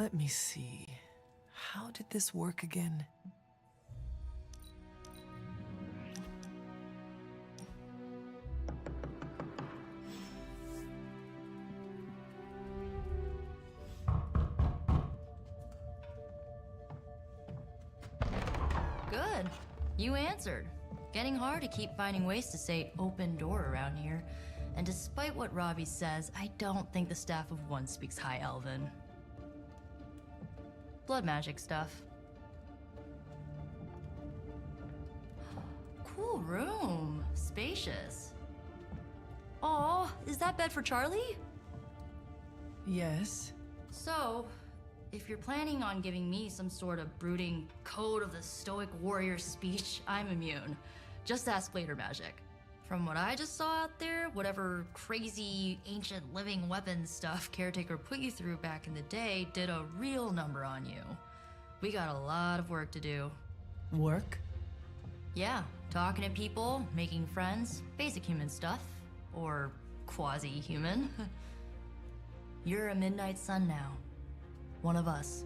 Let me see. How did this work again? Good. You answered. Getting hard to keep finding ways to say open door around here. And despite what Robbie says, I don't think the staff of One speaks High Elven. Blood magic stuff. Cool room. Spacious. Aw, is that bed for Charlie? Yes. So, if you're planning on giving me some sort of brooding code of the stoic warrior speech, I'm immune. Just ask later, magic. From what I just saw out there, whatever crazy ancient living weapons stuff Caretaker put you through back in the day did a real number on you. We got a lot of work to do. Work? Yeah, talking to people, making friends, basic human stuff. Or quasi-human. You're a Midnight Sun now. One of us.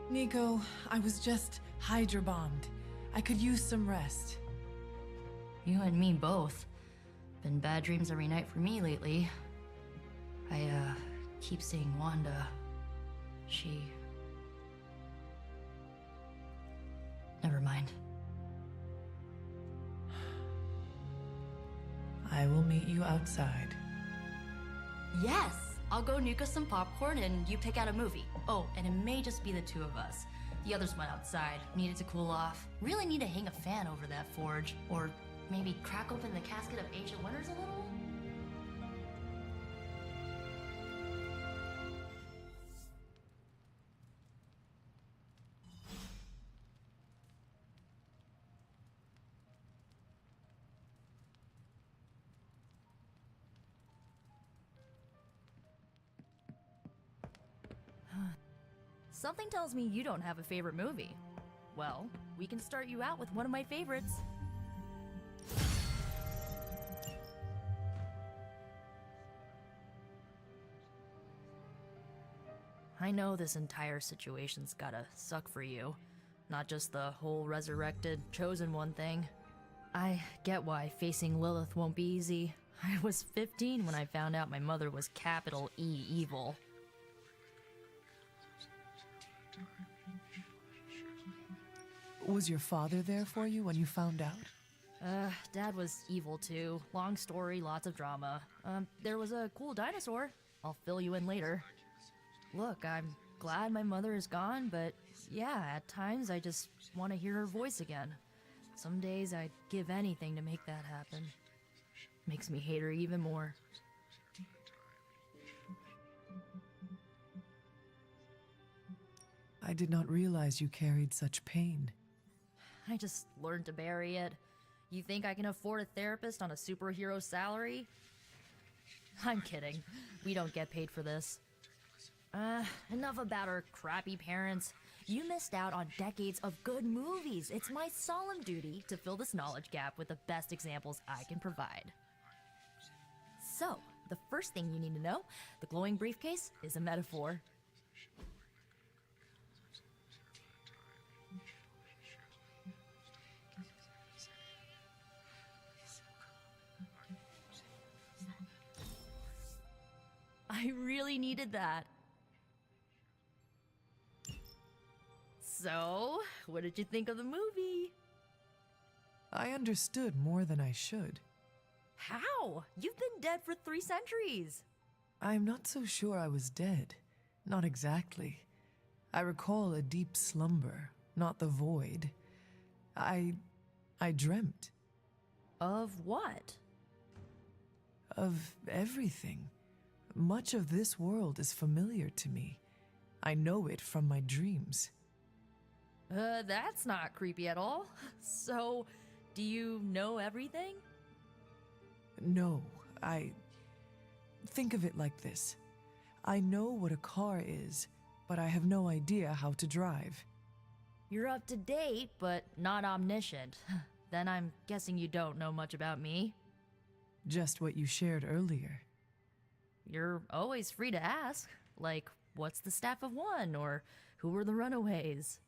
Nico, I was just Hydra bombed. I could use some rest. You and me both. Been bad dreams every night for me lately. I, keep seeing Wanda. She... Never mind. I will meet you outside. Yes! I'll go nuke us some popcorn and you pick out a movie. Oh, and it may just be the two of us. The others went outside, needed to cool off. Really need to hang a fan over that forge. Or maybe crack open the casket of Ancient Winters a little? Something tells me you don't have a favorite movie. Well, we can start you out with one of my favorites. I know this entire situation's gotta suck for you. Not just the whole resurrected, chosen one thing. I get why facing Lilith won't be easy. I was 15 when I found out my mother was capital E evil. Was your father there for you when you found out? Dad was evil too. Long story, lots of drama. There was a cool dinosaur. I'll fill you in later. Look, I'm glad my mother is gone, but yeah, at times I just want to hear her voice again. Some days I'd give anything to make that happen. Makes me hate her even more. I did not realize you carried such pain. I just learned to bury it. You think I can afford a therapist on a superhero salary? I'm kidding. We don't get paid for this. Enough about our crappy parents. You missed out on decades of good movies. It's my solemn duty to fill this knowledge gap with the best examples I can provide. So, the first thing you need to know, the glowing briefcase is a metaphor. I really needed that. So, what did you think of the movie? I understood more than I should. How? You've been dead for 3 centuries. I'm not so sure I was dead. Not exactly. I recall a deep slumber, not the void. I dreamt. Of what? Of everything. Much of this world is familiar to me. I know it from my dreams. That's not creepy at all. So, do you know everything? No, think of it like this. I know what a car is, but I have no idea how to drive. You're up to date, but not omniscient. Then I'm guessing you don't know much about me. Just what you shared earlier. You're always free to ask. Like, what's the Staff of One, or who were the Runaways?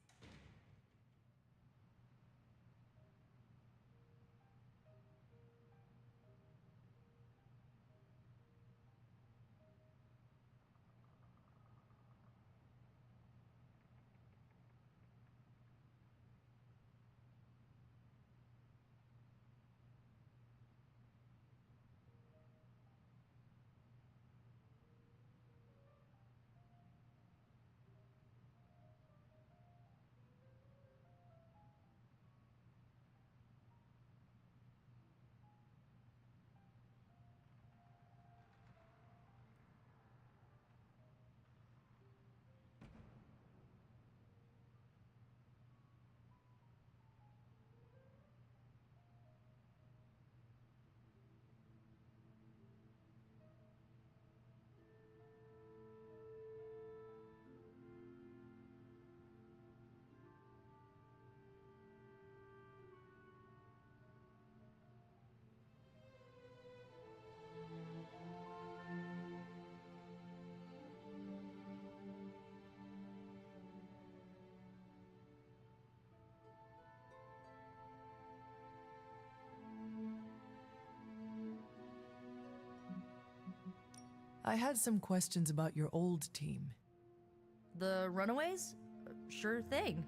I had some questions about your old team. The Runaways? Sure thing.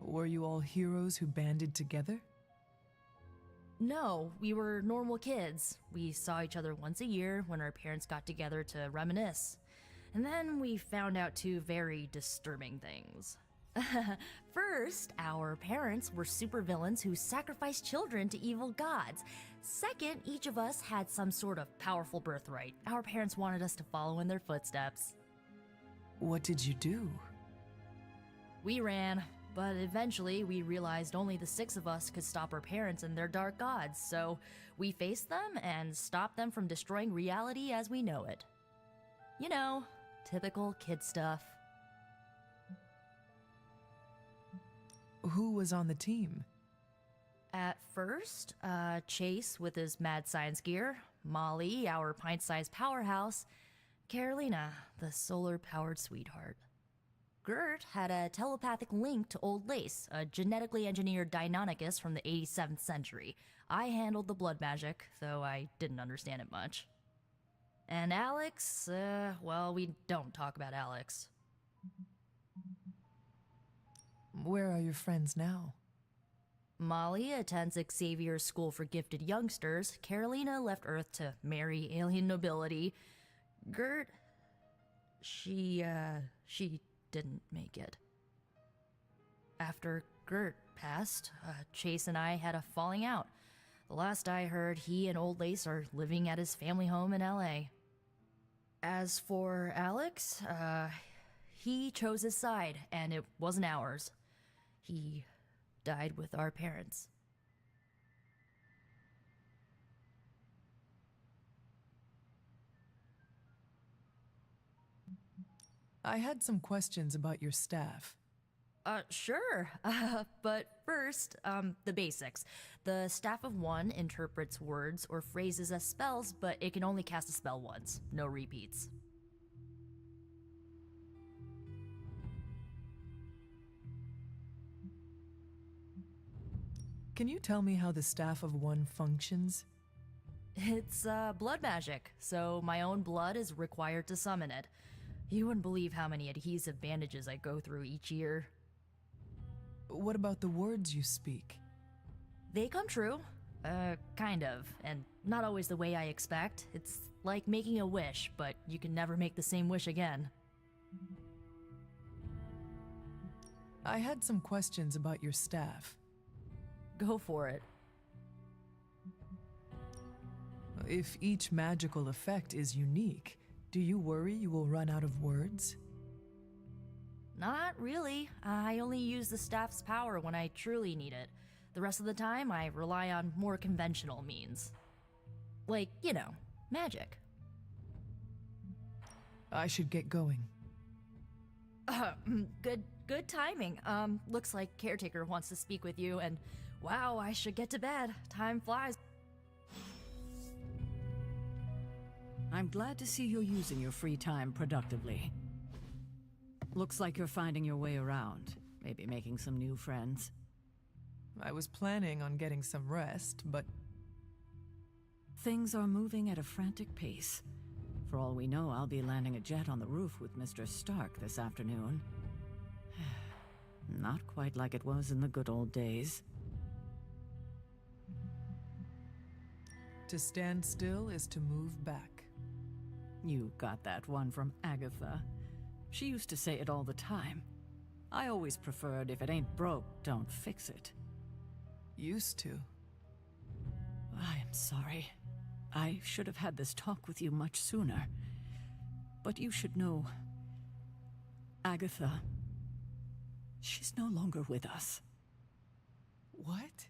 Were you all heroes who banded together? No, we were normal kids. We saw each other once a year when our parents got together to reminisce. And then we found out two very disturbing things. First, our parents were supervillains who sacrificed children to evil gods. Second, each of us had some sort of powerful birthright. Our parents wanted us to follow in their footsteps. What did you do? We ran, but eventually we realized only the six of us could stop our parents and their dark gods, so we faced them and stopped them from destroying reality as we know it. You know, typical kid stuff. Who was on the team? At first, Chase with his mad science gear, Molly, our pint-sized powerhouse, Carolina, the solar-powered sweetheart. Gert had a telepathic link to Old Lace, a genetically engineered Deinonychus from the 87th century. I handled the blood magic, though I didn't understand it much. And Alex, well, we don't talk about Alex. Where are your friends now? Molly attends Xavier's School for Gifted Youngsters. Carolina left Earth to marry alien nobility. Gert, she didn't make it. After Gert passed, Chase and I had a falling out. The last I heard, he and Old Lace are living at his family home in LA. As for Alex, he chose his side, and it wasn't ours. He died with our parents. I had some questions about your staff. Sure. But first, the basics. The Staff of One interprets words or phrases as spells, but it can only cast a spell once. No repeats. Can you tell me how the Staff of One functions? It's, blood magic, so my own blood is required to summon it. You wouldn't believe how many adhesive bandages I go through each year. What about the words you speak? They come true. Kind of, and not always the way I expect. It's like making a wish, but you can never make the same wish again. I had some questions about your staff. Go for it. If each magical effect is unique, do you worry you will run out of words? Not really. I only use the staff's power when I truly need it. The rest of the time, I rely on more conventional means. Like, magic. I should get going. Good timing. Looks like Caretaker wants to speak with you, and wow, I should get to bed. Time flies. I'm glad to see you're using your free time productively. Looks like you're finding your way around, maybe making some new friends. I was planning on getting some rest, but Things are moving at a frantic pace. For all we know, I'll be landing a jet on the roof with Mr. Stark this afternoon. Not quite like it was in the good old days. to stand still is to move back. You got that one from Agatha. She used to say it all the time. I always preferred, if it ain't broke, don't fix it. Used to. I am sorry. I should have had this talk with you much sooner. But you should know... Agatha... she's no longer with us. What?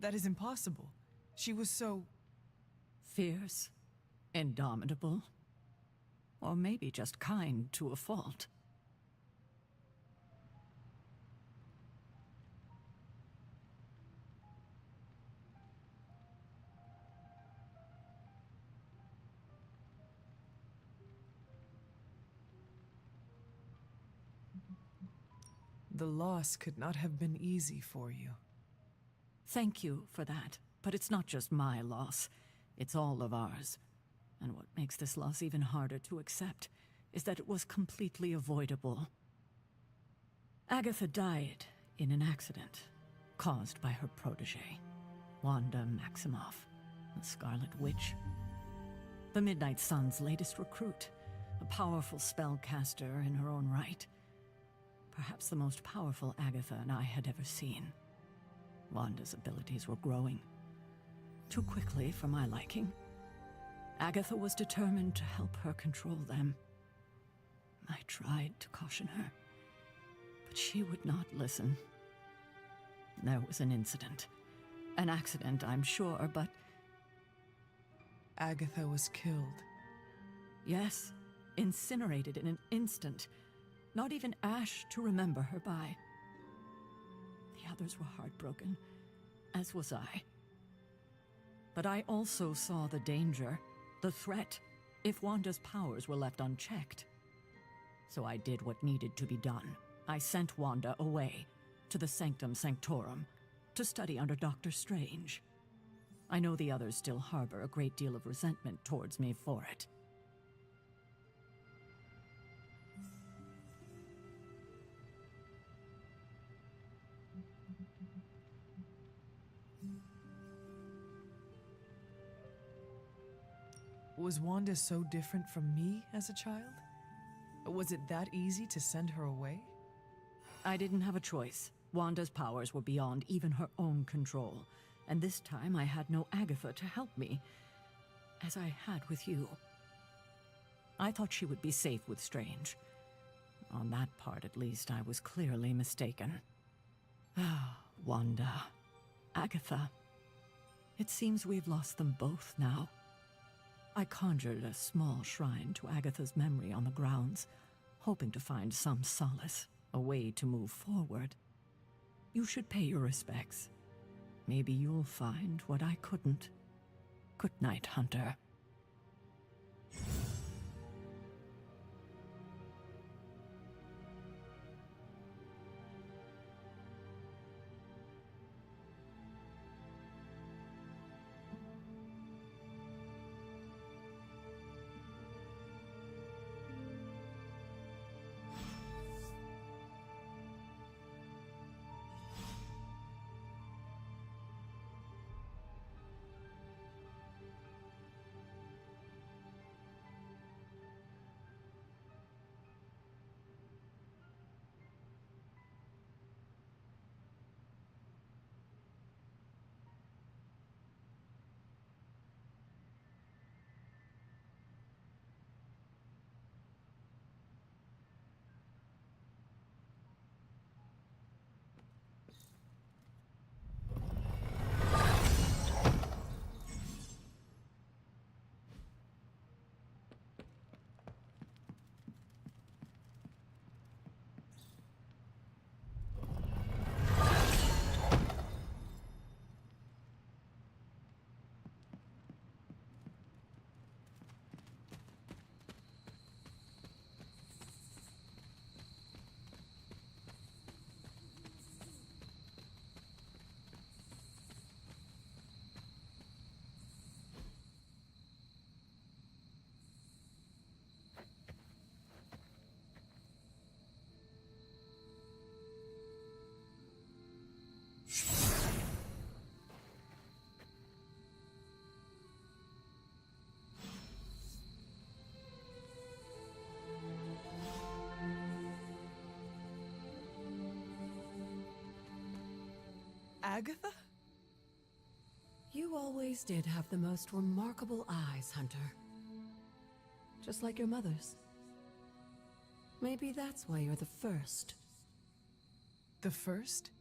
That is impossible. She was so... Fierce, indomitable, or maybe just kind to a fault. The loss could not have been easy for you. Thank you for that, but it's not just my loss. It's all of ours. And what makes this loss even harder to accept is that it was completely avoidable. Agatha died in an accident caused by her protege, Wanda Maximoff, the Scarlet Witch. The Midnight Sun's latest recruit, a powerful spellcaster in her own right. Perhaps the most powerful Agatha and I had ever seen. Wanda's abilities were growing. Too quickly for my liking. Agatha was determined to help her control them. I tried to caution her, but she would not listen. There was an incident. An accident, I'm sure, but... Agatha was killed. Yes, incinerated in an instant. Not even ash to remember her by. The others were heartbroken, as was I. But I also saw the danger, the threat, if Wanda's powers were left unchecked. So I did what needed to be done. I sent Wanda away, to the Sanctum Sanctorum, to study under Dr. Strange. I know the others still harbor a great deal of resentment towards me for it. Was Wanda so different from me as a child? Was it that easy to send her away? I didn't have a choice. Wanda's powers were beyond even her own control, and this time I had no Agatha to help me, as I had with you. I thought she would be safe with Strange. On that part, at least, I was clearly mistaken. Ah, Wanda. Agatha. It seems we've lost them both now. I conjured a small shrine to Agatha's memory on the grounds, hoping to find some solace, a way to move forward. You should pay your respects. Maybe you'll find what I couldn't. Good night, Hunter. Agatha? You always did have the most remarkable eyes, Hunter. Just like your mother's. Maybe that's why you're the first. The first?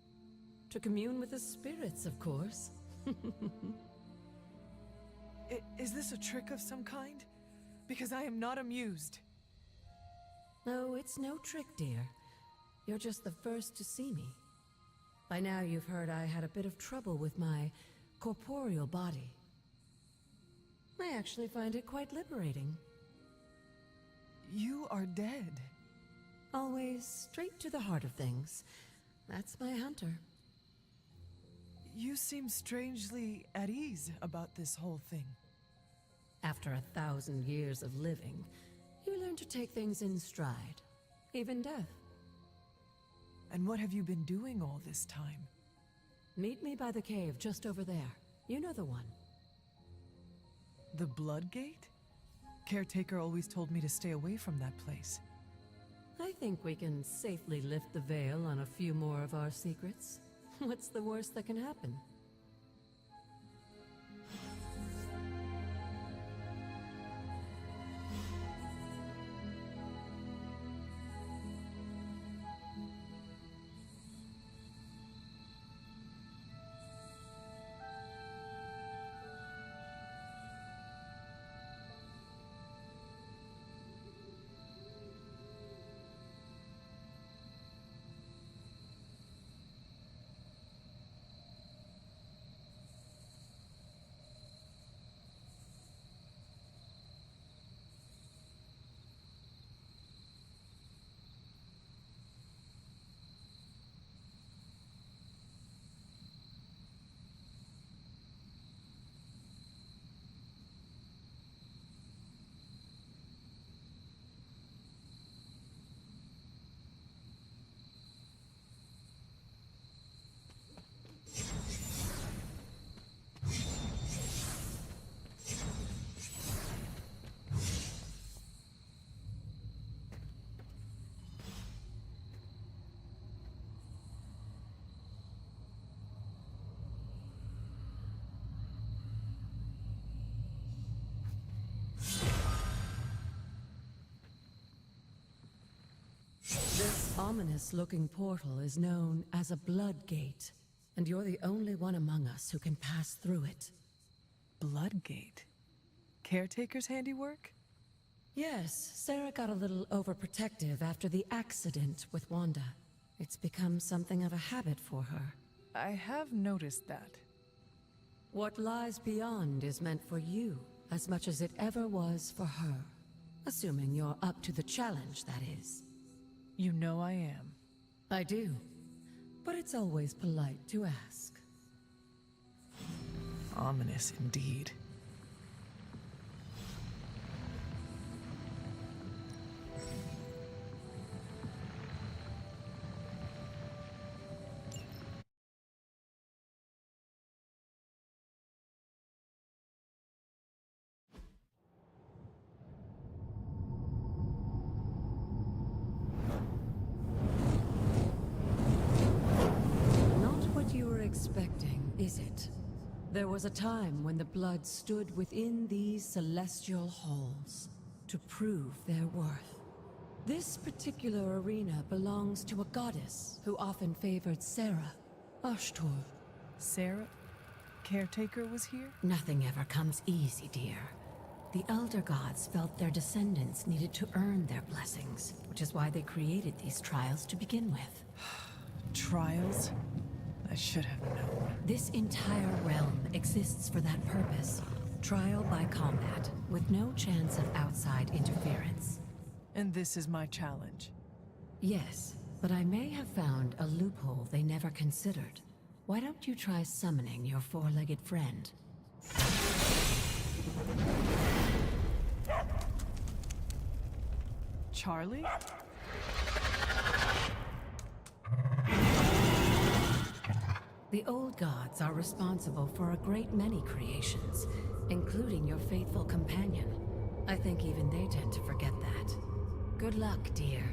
To commune with the spirits, of course. Is this a trick of some kind? Because I am not amused. No, it's no trick, dear. You're just the first to see me. By now you've heard I had a bit of trouble with my corporeal body. I actually find it quite liberating. You are dead. Always straight to the heart of things. That's my Hunter. You seem strangely at ease about this whole thing. After 1,000 years of living, you learn to take things in stride. Even death. And what have you been doing all this time? Meet me by the cave just over there. You know the one. The Blood Gate? Caretaker always told me to stay away from that place. I think we can safely lift the veil on a few more of our secrets. What's the worst that can happen? This ominous-looking portal is known as a Blood Gate, and you're the only one among us who can pass through it. Blood Gate? Caretaker's handiwork? Yes, Sarah got a little overprotective after the accident with Wanda. It's become something of a habit for her. I have noticed that. What lies beyond is meant for you, as much as it ever was for her. Assuming you're up to the challenge, that is. You know I am. I do. But it's always polite to ask. Ominous indeed. Expecting, is it? There was a time when the blood stood within these celestial halls to prove their worth. This particular arena belongs to a goddess who often favored Sarah, Ashtor. Sarah? Caretaker was here? Nothing ever comes easy, dear. The Elder Gods felt their descendants needed to earn their blessings, which is why they created these trials to begin with. Trials? I should have known. This entire realm exists for that purpose. Trial by combat, with no chance of outside interference. And this is my challenge. Yes, but I may have found a loophole they never considered. Why don't you try summoning your four-legged friend? Charlie? The old gods are responsible for a great many creations, including your faithful companion. I think even they tend to forget that. Good luck, dear.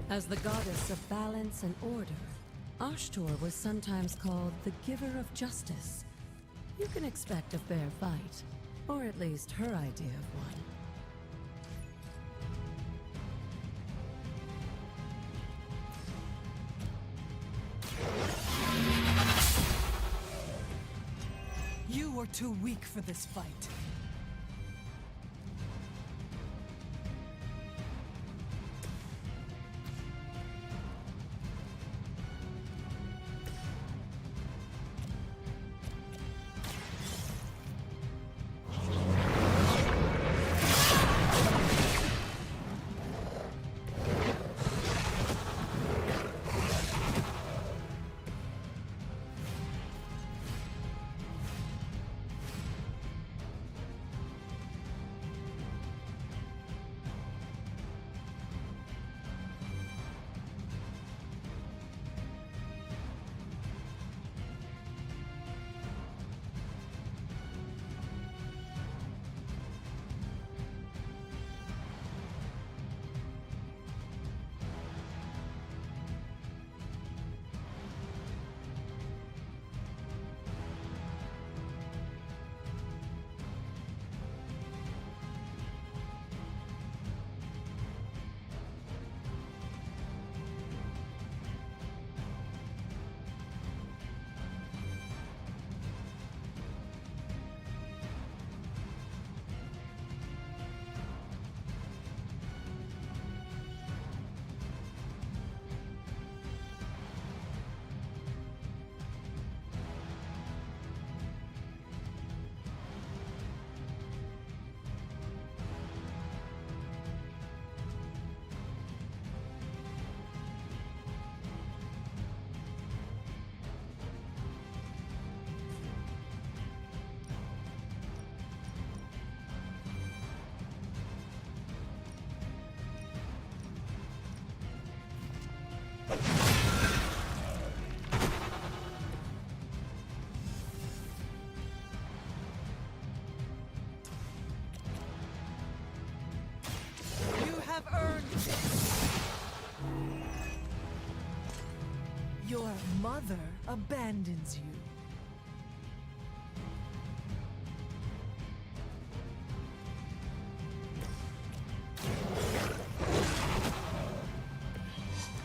As the goddess of balance and order, Ashtor was sometimes called the giver of justice. You can expect a fair fight, or at least her idea of one. You are too weak for this fight. You have earned this. Your mother abandons you.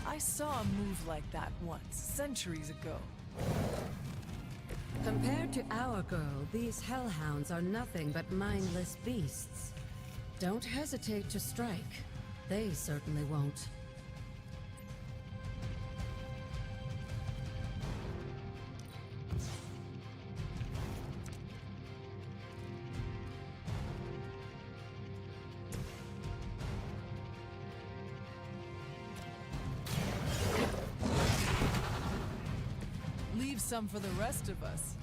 I saw a move like that once, centuries ago. Compared to our girl, these hellhounds are nothing but mindless beasts. Don't hesitate to strike. They certainly won't. Leave some for the rest of us.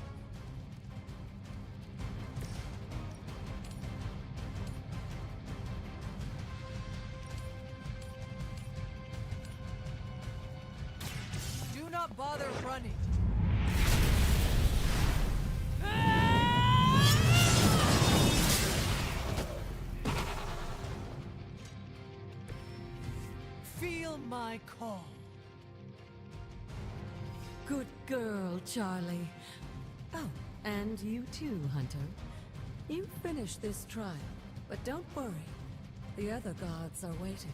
Do not bother running. Feel my call. Good girl, Charlie. Oh, and you too, Hunter. You finished this trial, but don't worry. The other gods are waiting.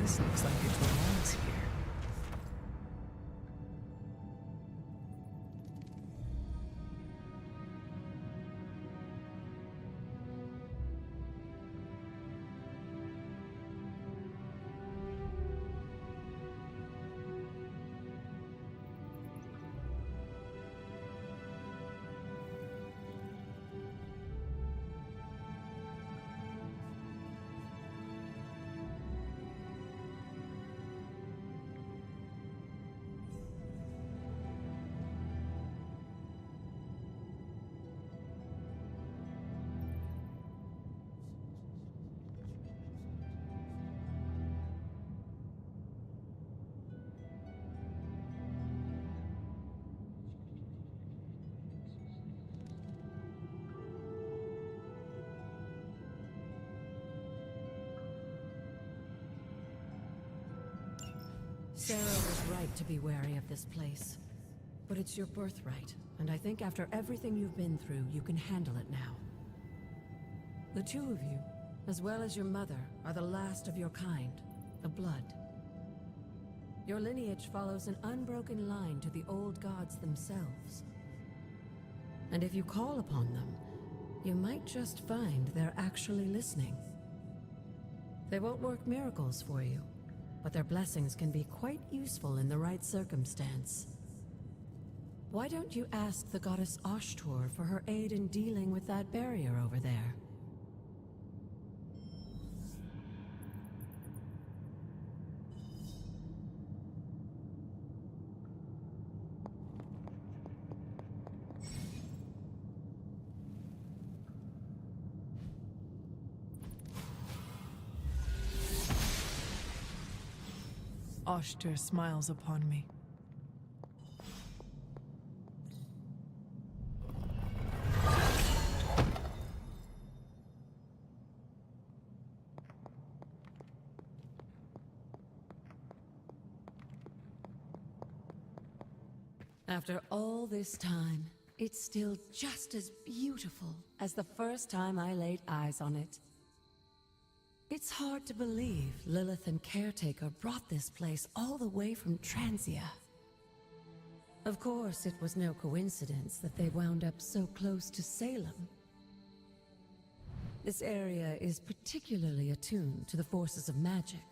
This looks like it belongs here. Sarah was right to be wary of this place. But it's your birthright, and I think after everything you've been through, you can handle it now. The two of you, as well as your mother, are the last of your kind, the Blood. Your lineage follows an unbroken line to the old gods themselves. And if you call upon them, you might just find they're actually listening. They won't work miracles for you, but their blessings can be quite useful in the right circumstance. Why don't you ask the goddess Ashtor for her aid in dealing with that barrier over there? Ashtor smiles upon me. After all this time, it's still just as beautiful as the first time I laid eyes on it. It's hard to believe Lilith and Caretaker brought this place all the way from Transia. Of course, it was no coincidence that they wound up so close to Salem. This area is particularly attuned to the forces of magic.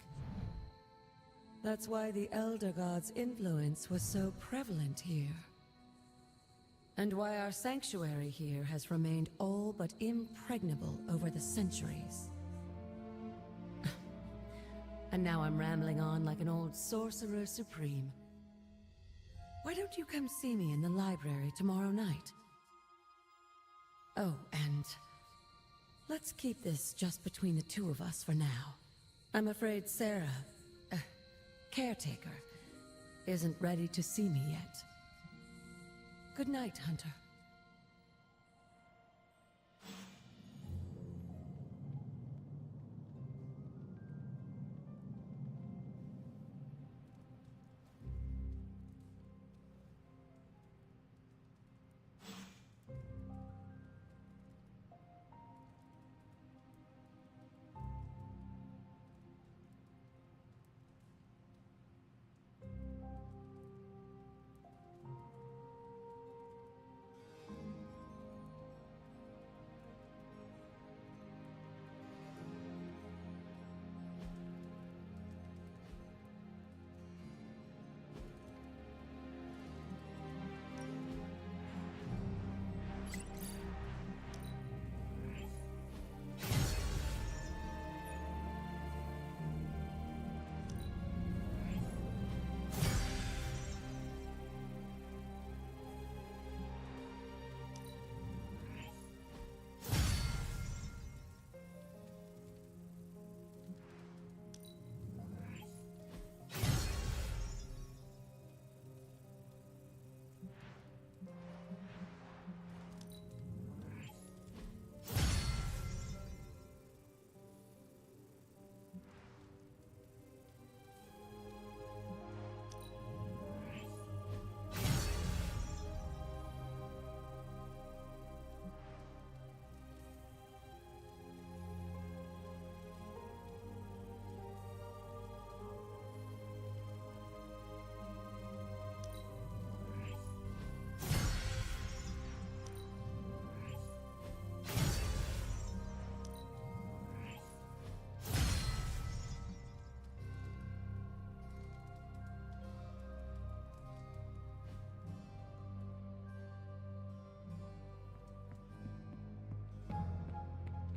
That's why the Elder God's influence was so prevalent here. And why our sanctuary here has remained all but impregnable over the centuries. And now I'm rambling on like an old sorcerer supreme. Why don't you come see me in the library tomorrow night? Oh, and let's keep this just between the two of us for now. I'm afraid Sarah, Caretaker, isn't ready to see me yet. Good night, Hunter.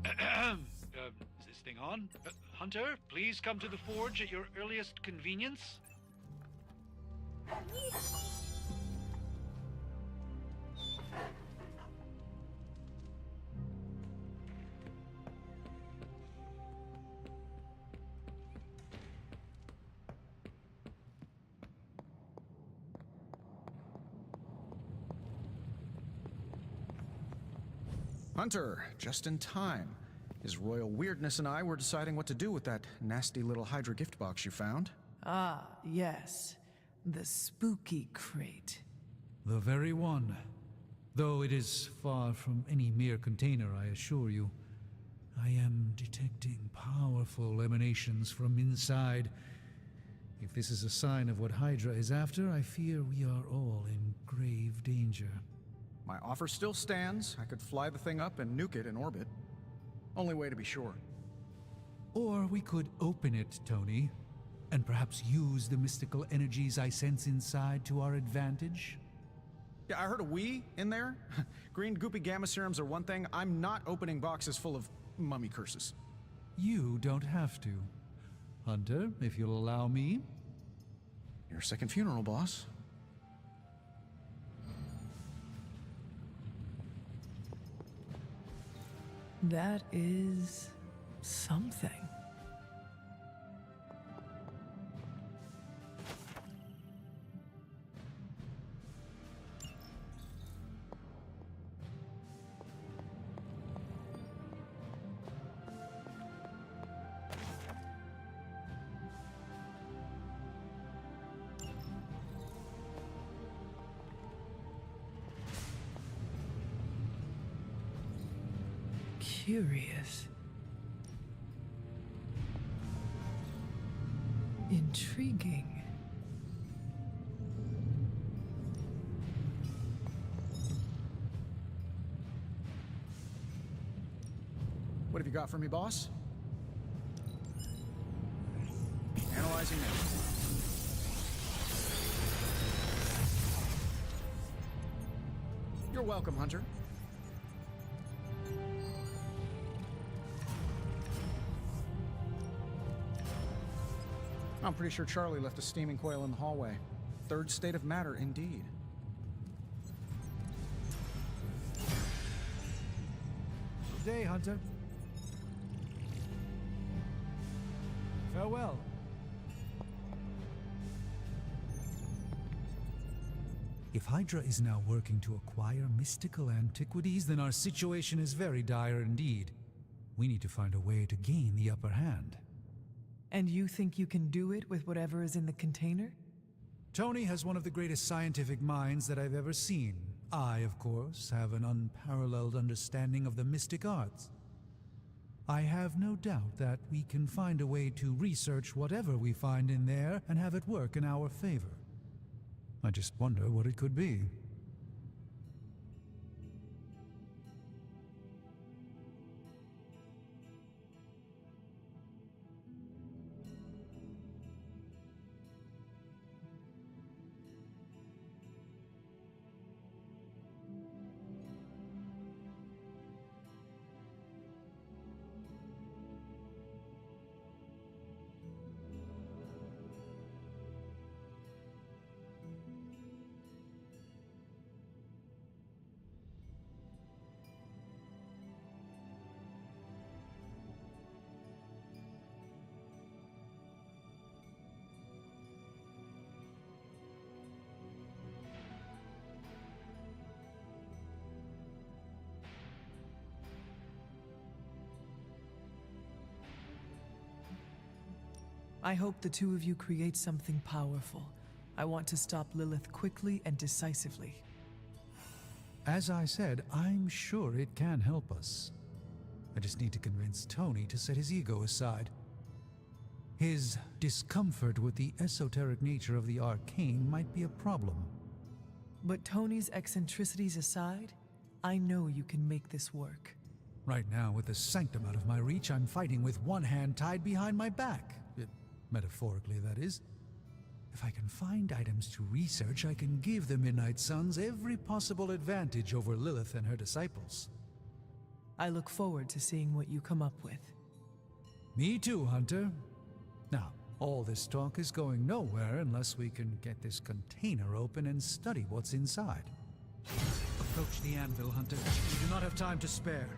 Is this thing on? Hunter, please come to the forge at your earliest convenience. Hunter, just in time. His royal weirdness and I were deciding what to do with that nasty little Hydra gift box you found. Ah, yes. The spooky crate. The very one. Though it is far from any mere container, I assure you. I am detecting powerful emanations from inside. If this is a sign of what Hydra is after, I fear we are all in grave danger. My offer still stands. I could fly the thing up and nuke it in orbit. Only way to be sure. Or we could open it, Tony, and perhaps use the mystical energies I sense inside to our advantage. Yeah, I heard a we in there. Green goopy gamma serums are one thing. I'm not opening boxes full of mummy curses. You don't have to. Hunter, if you'll allow me. Your second funeral, boss. That is something. Curious. Intriguing. What have you got for me, boss? Analyzing now. You're welcome, Hunter. I'm pretty sure Charlie left a steaming coil in the hallway. Third state of matter, indeed. Good day, Hunter. Farewell. If Hydra is now working to acquire mystical antiquities, then our situation is very dire indeed. We need to find a way to gain the upper hand. And you think you can do it with whatever is in the container? Tony has one of the greatest scientific minds that I've ever seen. I, of course, have an unparalleled understanding of the mystic arts. I have no doubt that we can find a way to research whatever we find in there and have it work in our favor. I just wonder what it could be. I hope the two of you create something powerful. I want to stop Lilith quickly and decisively. As I said, I'm sure it can help us. I just need to convince Tony to set his ego aside. His discomfort with the esoteric nature of the arcane might be a problem. But Tony's eccentricities aside, I know you can make this work. Right now, with the sanctum out of my reach, I'm fighting with one hand tied behind my back. Metaphorically, that is. If I can find items to research, I can give the Midnight Suns every possible advantage over Lilith and her disciples. I look forward to seeing what you come up with. Me too, Hunter. Now, all this talk is going nowhere unless we can get this container open and study what's inside. Approach the anvil, Hunter. We do not have time to spare.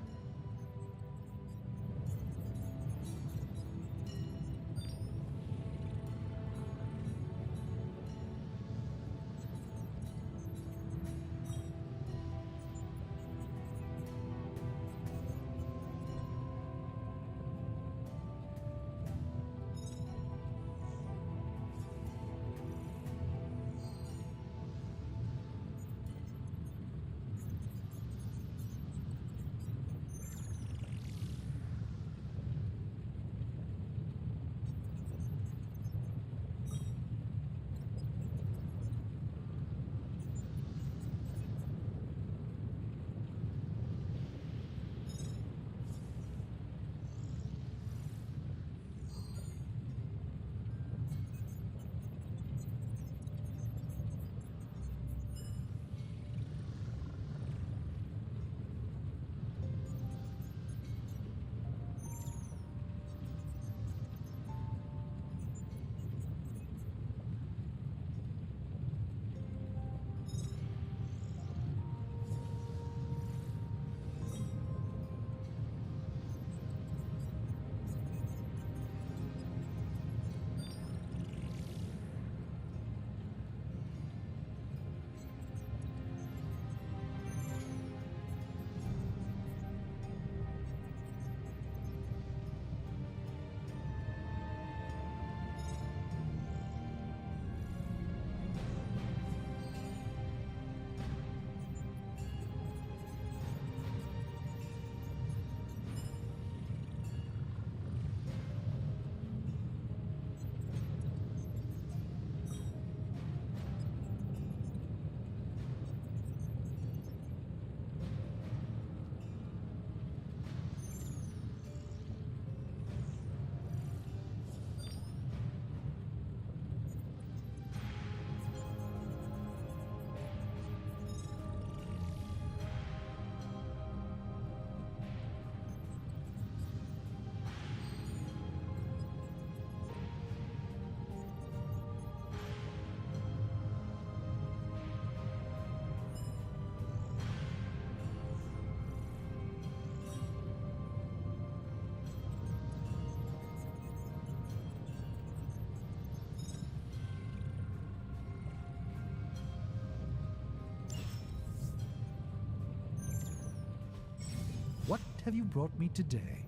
What have you brought me today?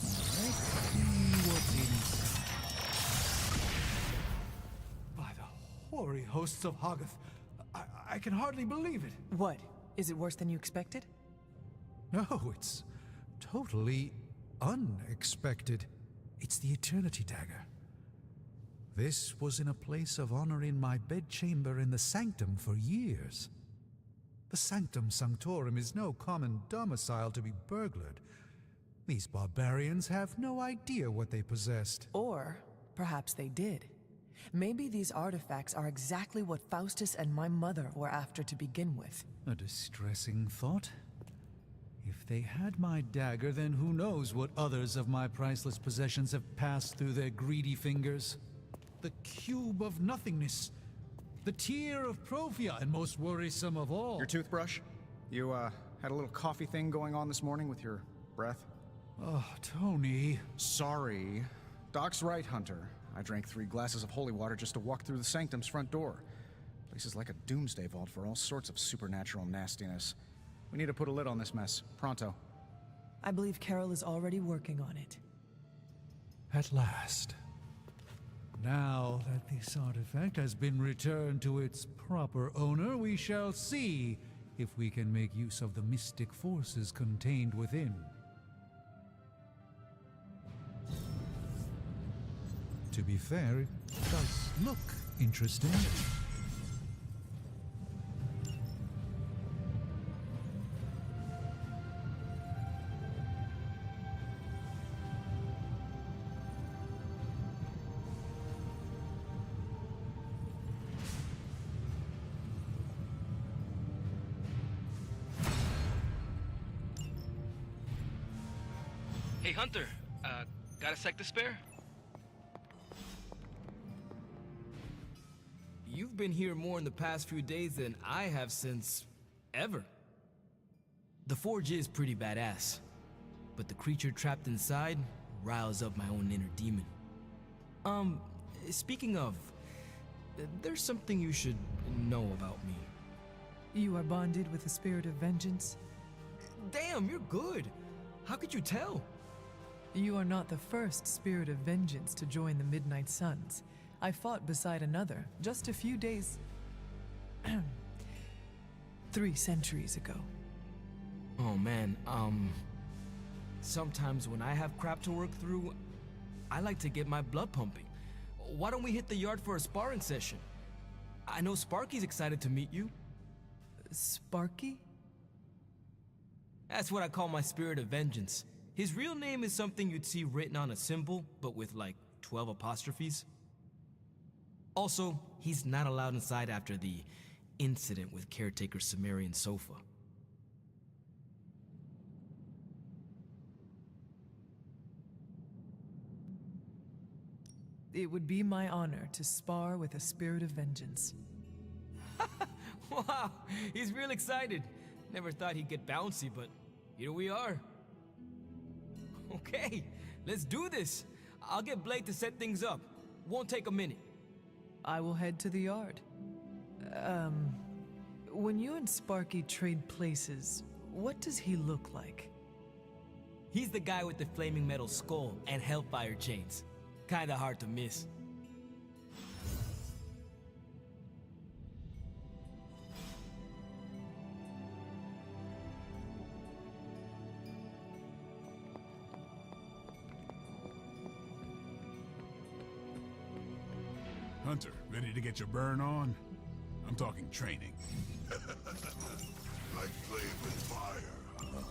Let's see what's inside. By the hoary hosts of Hoggoth, I can hardly believe it. What? Is it worse than you expected? No, it's totally unexpected. It's the Eternity Dagger. This was in a place of honor in my bedchamber in the Sanctum for years. The Sanctum Sanctorum is no common domicile to be burglared. These barbarians have no idea what they possessed. Or perhaps they did. Maybe these artifacts are exactly what Faustus and my mother were after to begin with. A distressing thought. If they had my dagger, then who knows what others of my priceless possessions have passed through their greedy fingers. The cube of nothingness. The tear of Profia, and most worrisome of all. Your toothbrush? You, had a little coffee thing going on this morning with your breath? Oh, Tony. Sorry. Doc's right, Hunter. I drank 3 glasses of holy water just to walk through the Sanctum's front door. Place is like a doomsday vault for all sorts of supernatural nastiness. We need to put a lid on this mess. Pronto. I believe Carol is already working on it. At last. Now that this artifact has been returned to its proper owner, we shall see if we can make use of the mystic forces contained within. To be fair, it does look interesting. Hey, Hunter. Got a sec to spare? You've been here more in the past few days than I have since... ever. The forge is pretty badass, but the creature trapped inside riles up my own inner demon. Speaking of, there's something you should know about me. You are bonded with the spirit of vengeance? Damn, you're good. How could you tell? You are not the first spirit of vengeance to join the Midnight Suns. I fought beside another just a few days... 3 centuries ago. Oh man, sometimes when I have crap to work through, I like to get my blood pumping. Why don't we hit the yard for a sparring session? I know Sparky's excited to meet you. Sparky? That's what I call my spirit of vengeance. His real name is something you'd see written on a symbol, but with like 12 apostrophes. Also, he's not allowed inside after the incident with caretaker Sumerian Sofa. It would be my honor to spar with a spirit of vengeance. Wow, he's real excited. Never thought he'd get bouncy, but here we are. Okay, let's do this. I'll get Blake to set things up. Won't take a minute. I will head to the yard. When you and Sparky trade places, what does he look like? He's the guy with the flaming metal skull and hellfire chains. Kinda hard to miss. Hunter, ready to get your burn on? I'm talking training. Like playing with fire, huh?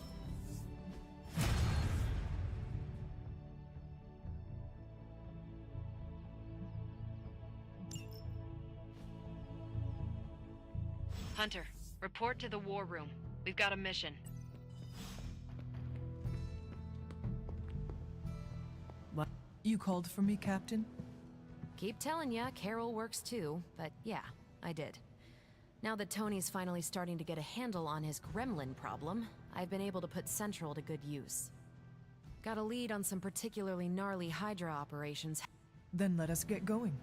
Hunter, report to the war room. We've got a mission. What? You called for me, Captain? Keep telling ya, Carol works too, but yeah, I did. Now that Tony's finally starting to get a handle on his gremlin problem, I've been able to put Central to good use. Got a lead on some particularly gnarly Hydra operations. Then let us get going.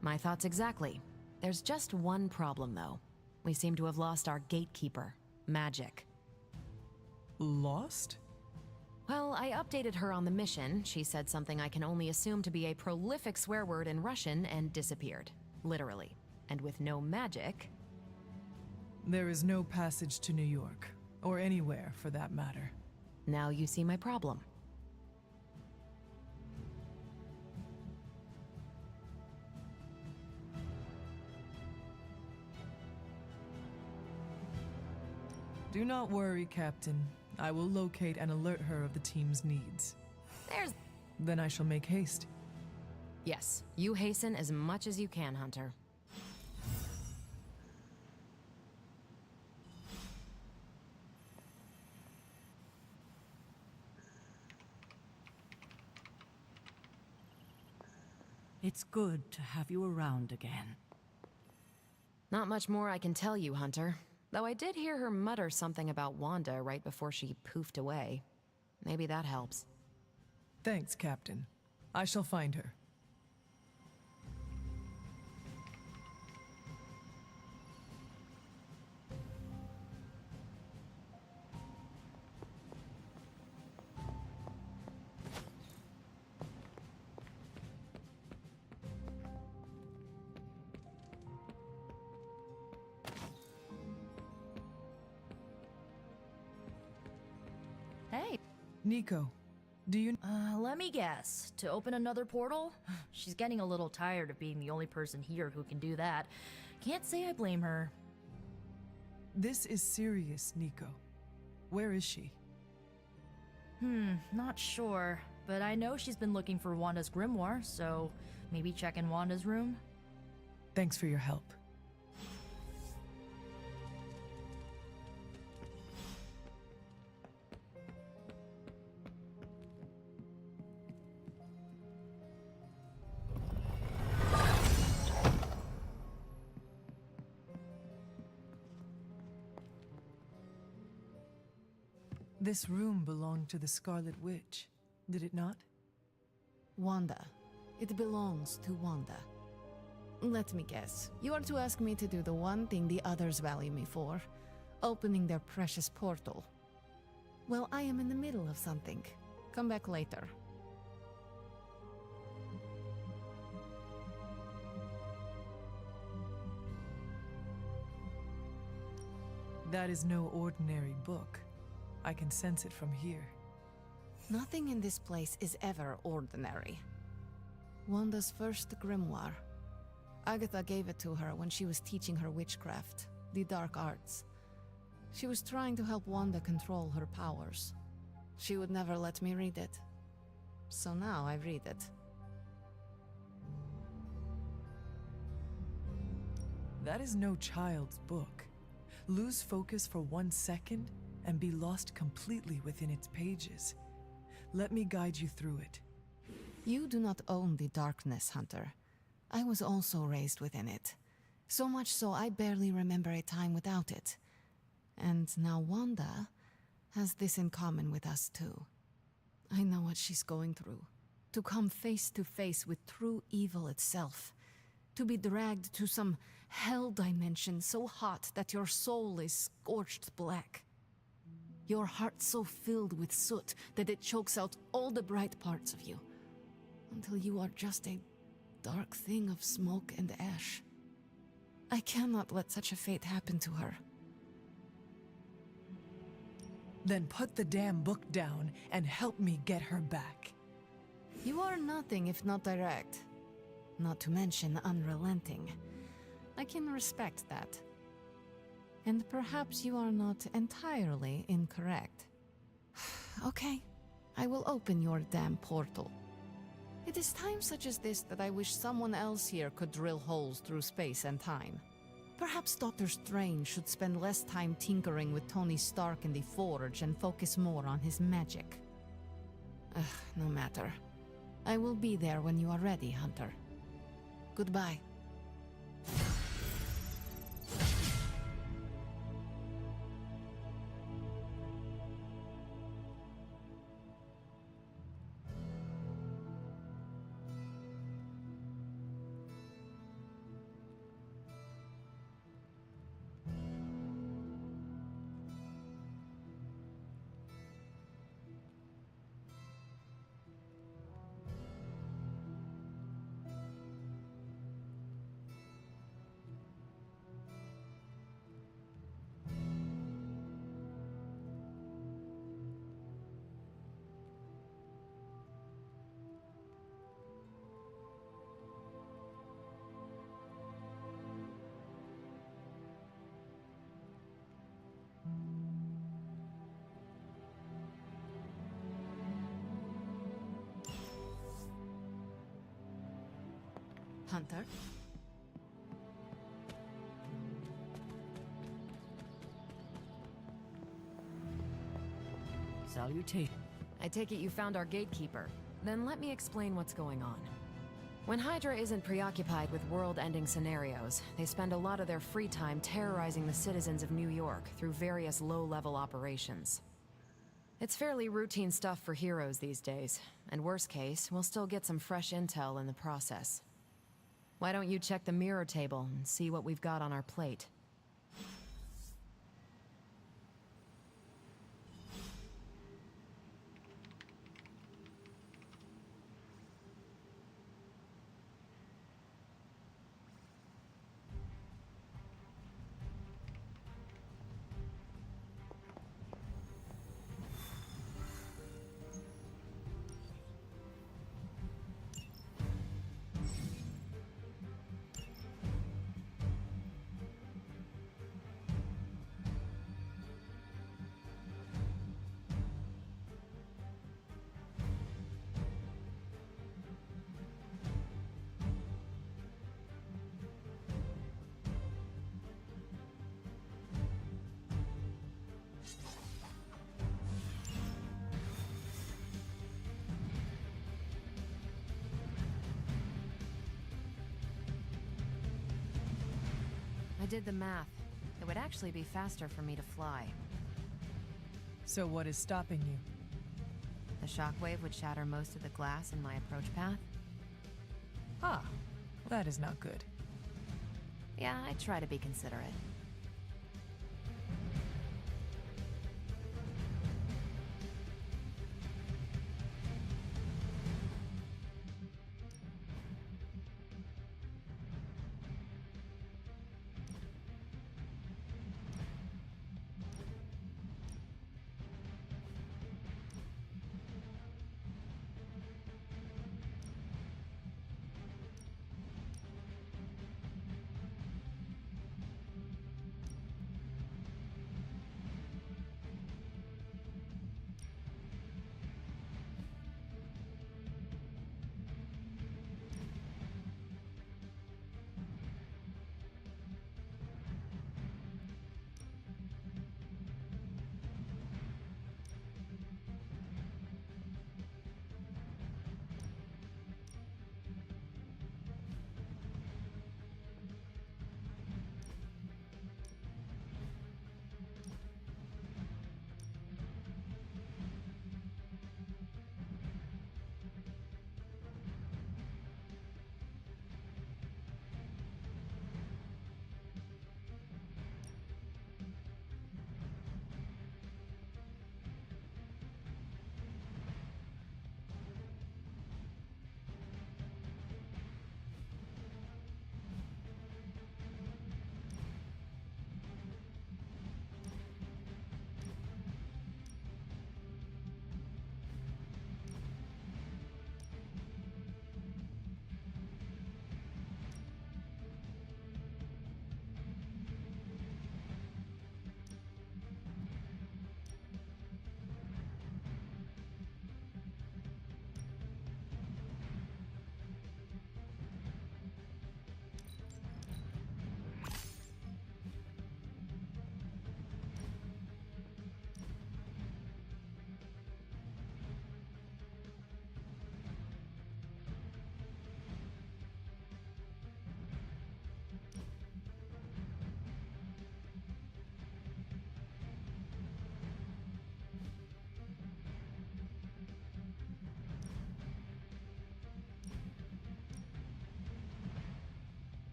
My thoughts exactly. There's just one problem, though. We seem to have lost our gatekeeper, Magic. Lost? Well, I updated her on the mission. She said something I can only assume to be a prolific swear word in Russian and disappeared. Literally. And with no magic... There is no passage to New York, or anywhere for that matter. Now you see my problem. Do not worry, Captain. I will locate and alert her of the team's needs. There's... Then I shall make haste. Yes, you hasten as much as you can, Hunter. It's good to have you around again. Not much more I can tell you, Hunter. Though I did hear her mutter something about Wanda right before she poofed away. Maybe that helps. Thanks, Captain. I shall find her. Hey. Nico, do you... Let me guess. To open another portal? She's getting a little tired of being the only person here who can do that. Can't say I blame her. This is serious, Nico. Where is she? Not sure. But I know she's been looking for Wanda's grimoire, so maybe check in Wanda's room? Thanks for your help. This room belonged to the Scarlet Witch, did it not? Wanda. It belongs to Wanda. Let me guess. You are to ask me to do the one thing the others value me for. Opening their precious portal. Well, I am in the middle of something. Come back later. That is no ordinary book. I can sense it from here. Nothing in this place is ever ordinary. Wanda's first grimoire. Agatha gave it to her when she was teaching her witchcraft, the dark arts. She was trying to help Wanda control her powers. She would never let me read it. So now I read it. That is no child's book. Lose focus for 1 second and be lost completely within its pages. Let me guide you through it. You do not own the darkness, Hunter. I was also raised within it. So much so I barely remember a time without it. And now Wanda has this in common with us too. I know what she's going through. To come face to face with true evil itself. To be dragged to some hell dimension so hot that your soul is scorched black. Your heart so filled with soot that it chokes out all the bright parts of you. Until you are just a dark thing of smoke and ash. I cannot let such a fate happen to her. Then put the damn book down and help me get her back. You are nothing if not direct. Not to mention unrelenting. I can respect that. And perhaps you are not entirely incorrect. Okay, I will open your damn portal. It is times such as this that I wish someone else here could drill holes through space and time. Perhaps Doctor Strange should spend less time tinkering with Tony Stark in the Forge and focus more on his magic. No matter. I will be there when you are ready, Hunter. Goodbye. Hunter? Salutation. I take it you found our gatekeeper. Then let me explain what's going on. When Hydra isn't preoccupied with world-ending scenarios, they spend a lot of their free time terrorizing the citizens of New York through various low-level operations. It's fairly routine stuff for heroes these days, and worst case, we'll still get some fresh intel in the process. Why don't you check the mirror table and see what we've got on our plate? I did the math. It would actually be faster for me to fly. So what is stopping you? The shockwave would shatter most of the glass in my approach path. Ah, that is not good. Yeah, I try to be considerate.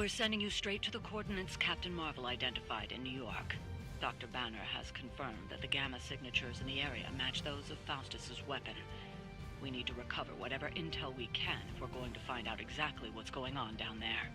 We're sending you straight to the coordinates Captain Marvel identified in New York. Dr. Banner has confirmed that the gamma signatures in the area match those of Faustus's weapon. We need to recover whatever intel we can if we're going to find out exactly what's going on down there.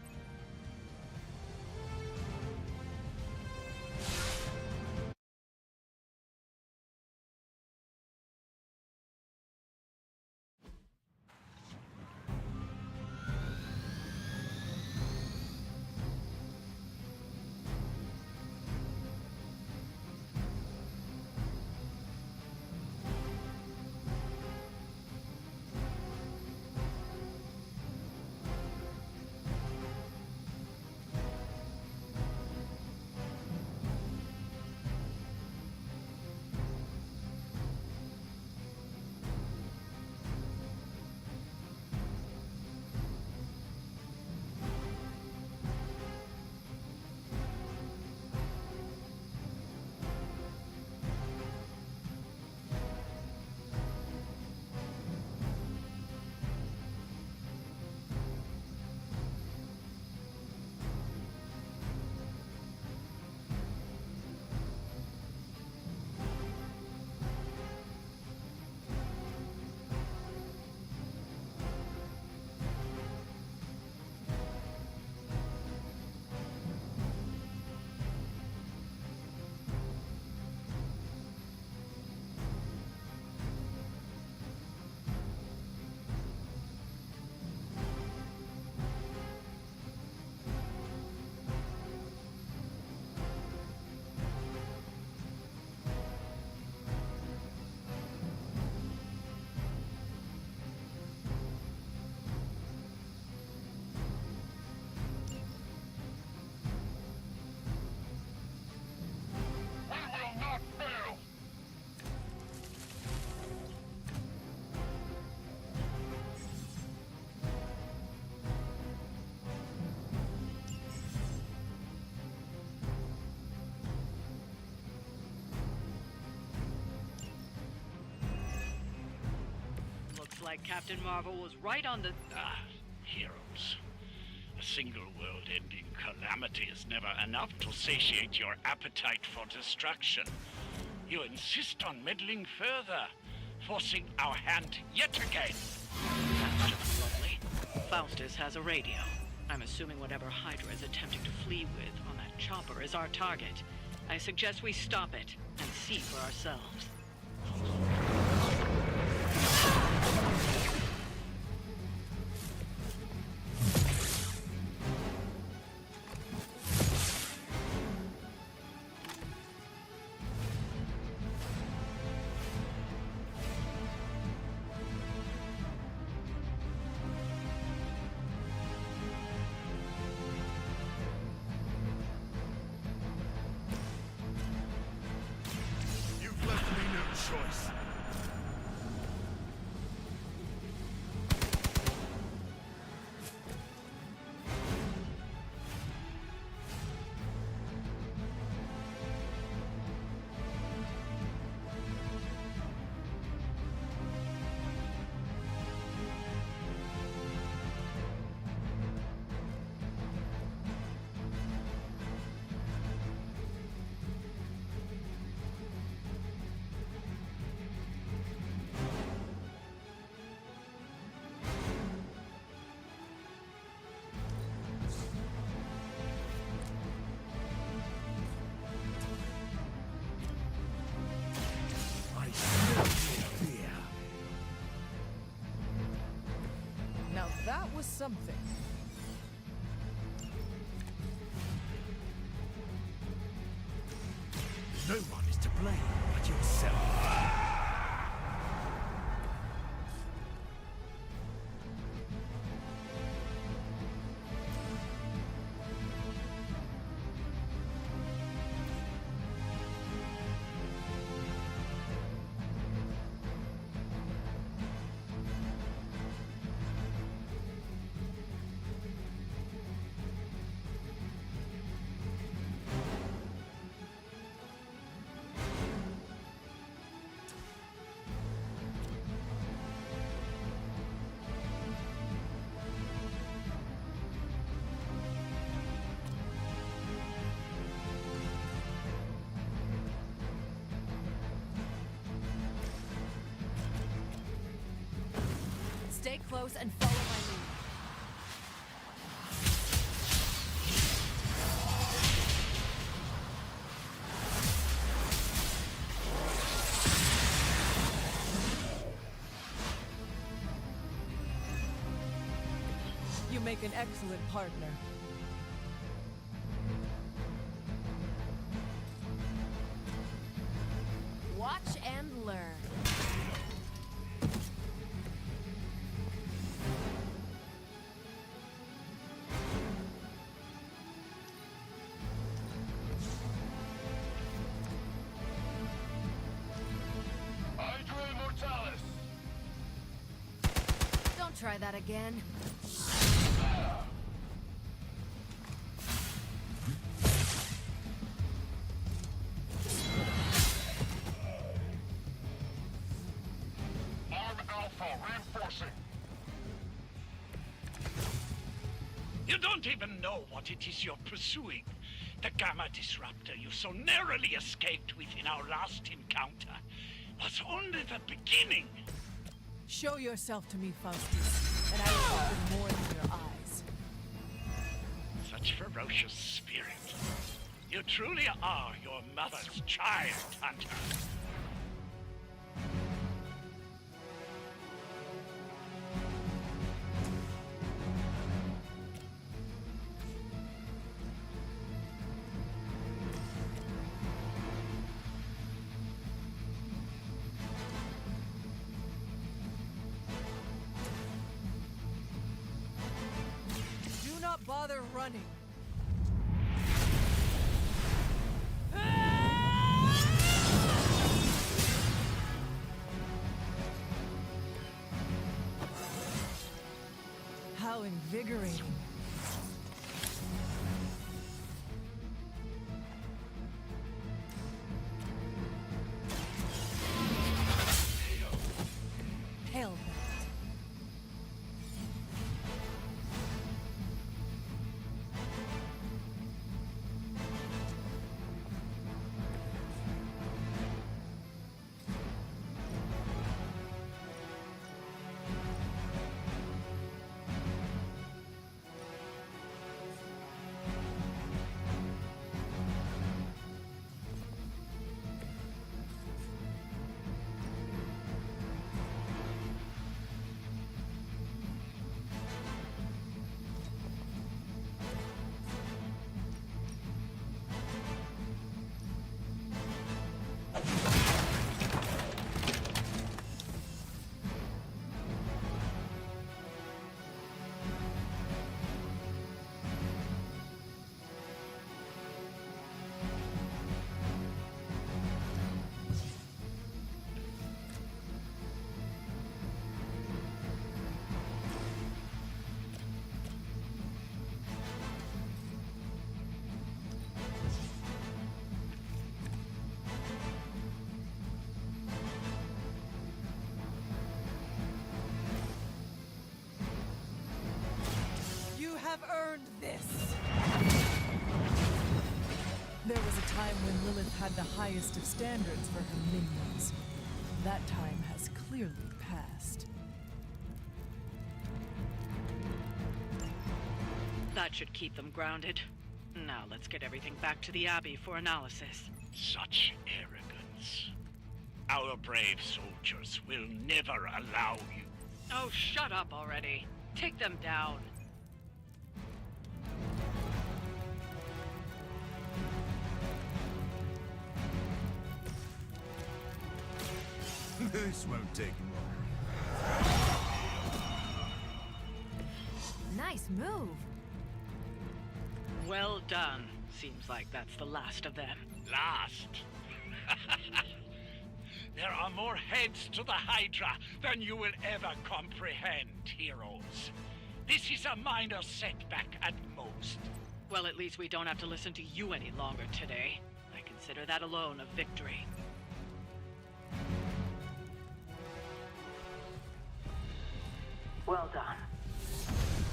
Looks like Captain Marvel was right on the... Heroes. A single world-ending calamity is never enough to satiate your appetite for destruction. You insist on meddling further, forcing our hand yet again. That's just lovely. Faustus has a radio. I'm assuming whatever Hydra is attempting to flee with on that chopper is our target. I suggest we stop it and see for ourselves. You've left me no choice. I smell fear. Now that was something. No one is to blame but yourself. Stay close and follow my lead. You make an excellent partner. Watch and learn. Don't try that again. You don't even know what it is you're pursuing. The Gamma Disruptor you so narrowly escaped with in our last encounter was only the beginning. Show yourself to me, Faustus, and I will open more than your eyes. Such ferocious spirit. You truly are your mother's child, Hunter. Do not bother running. How invigorating. Hail that. You have earned this. There was a time when Lilith had the highest of standards for her minions. That time has clearly passed. That should keep them grounded. Now let's get everything back to the Abbey for analysis. Such arrogance. Our brave soldiers will never allow you. Oh, shut up already. Take them down. This won't take long. Nice move. Well done. Seems like that's the last of them. Last? There are more heads to the Hydra than you will ever comprehend, heroes. This is a minor setback at most. Well, at least we don't have to listen to you any longer today. I consider that alone a victory. Well done.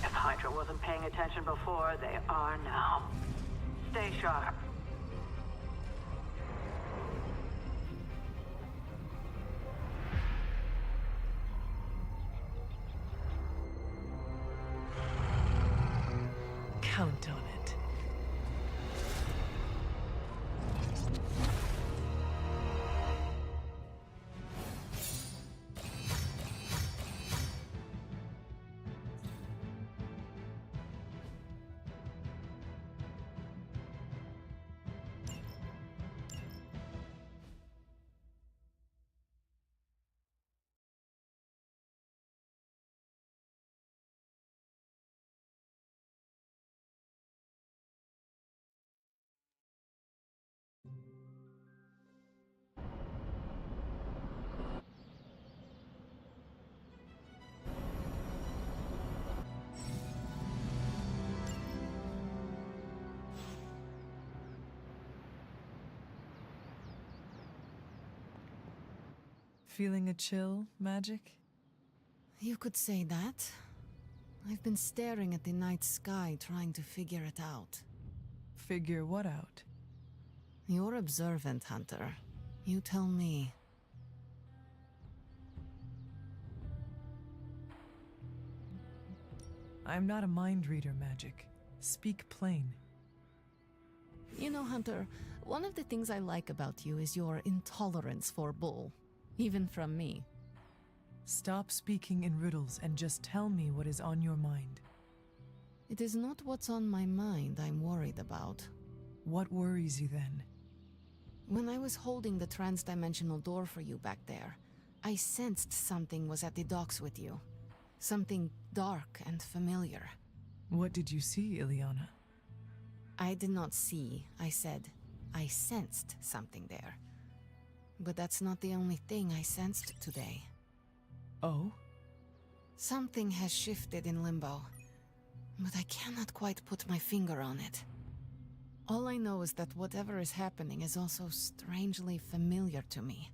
If Hydra wasn't paying attention before, they are now. Stay sharp. count on it. Feeling a chill, Magic? You could say that. I've been staring at the night sky trying to figure it out. Figure what out? You're observant, Hunter. You tell me. I'm not a mind reader, Magic. Speak plain. You know, Hunter, one of the things I like about you is your intolerance for bull. Even from me. Stop speaking in riddles and just tell me what is on your mind. It is not what's on my mind I'm worried about. What worries you then? When I was holding the trans-dimensional door for you back there, I sensed something was at the docks with you. Something dark and familiar. What did you see, Ileana? I did not see, I said. I sensed something there. But that's not the only thing I sensed today. Oh? Something has shifted in Limbo, but I cannot quite put my finger on it. All I know is that whatever is happening is also strangely familiar to me.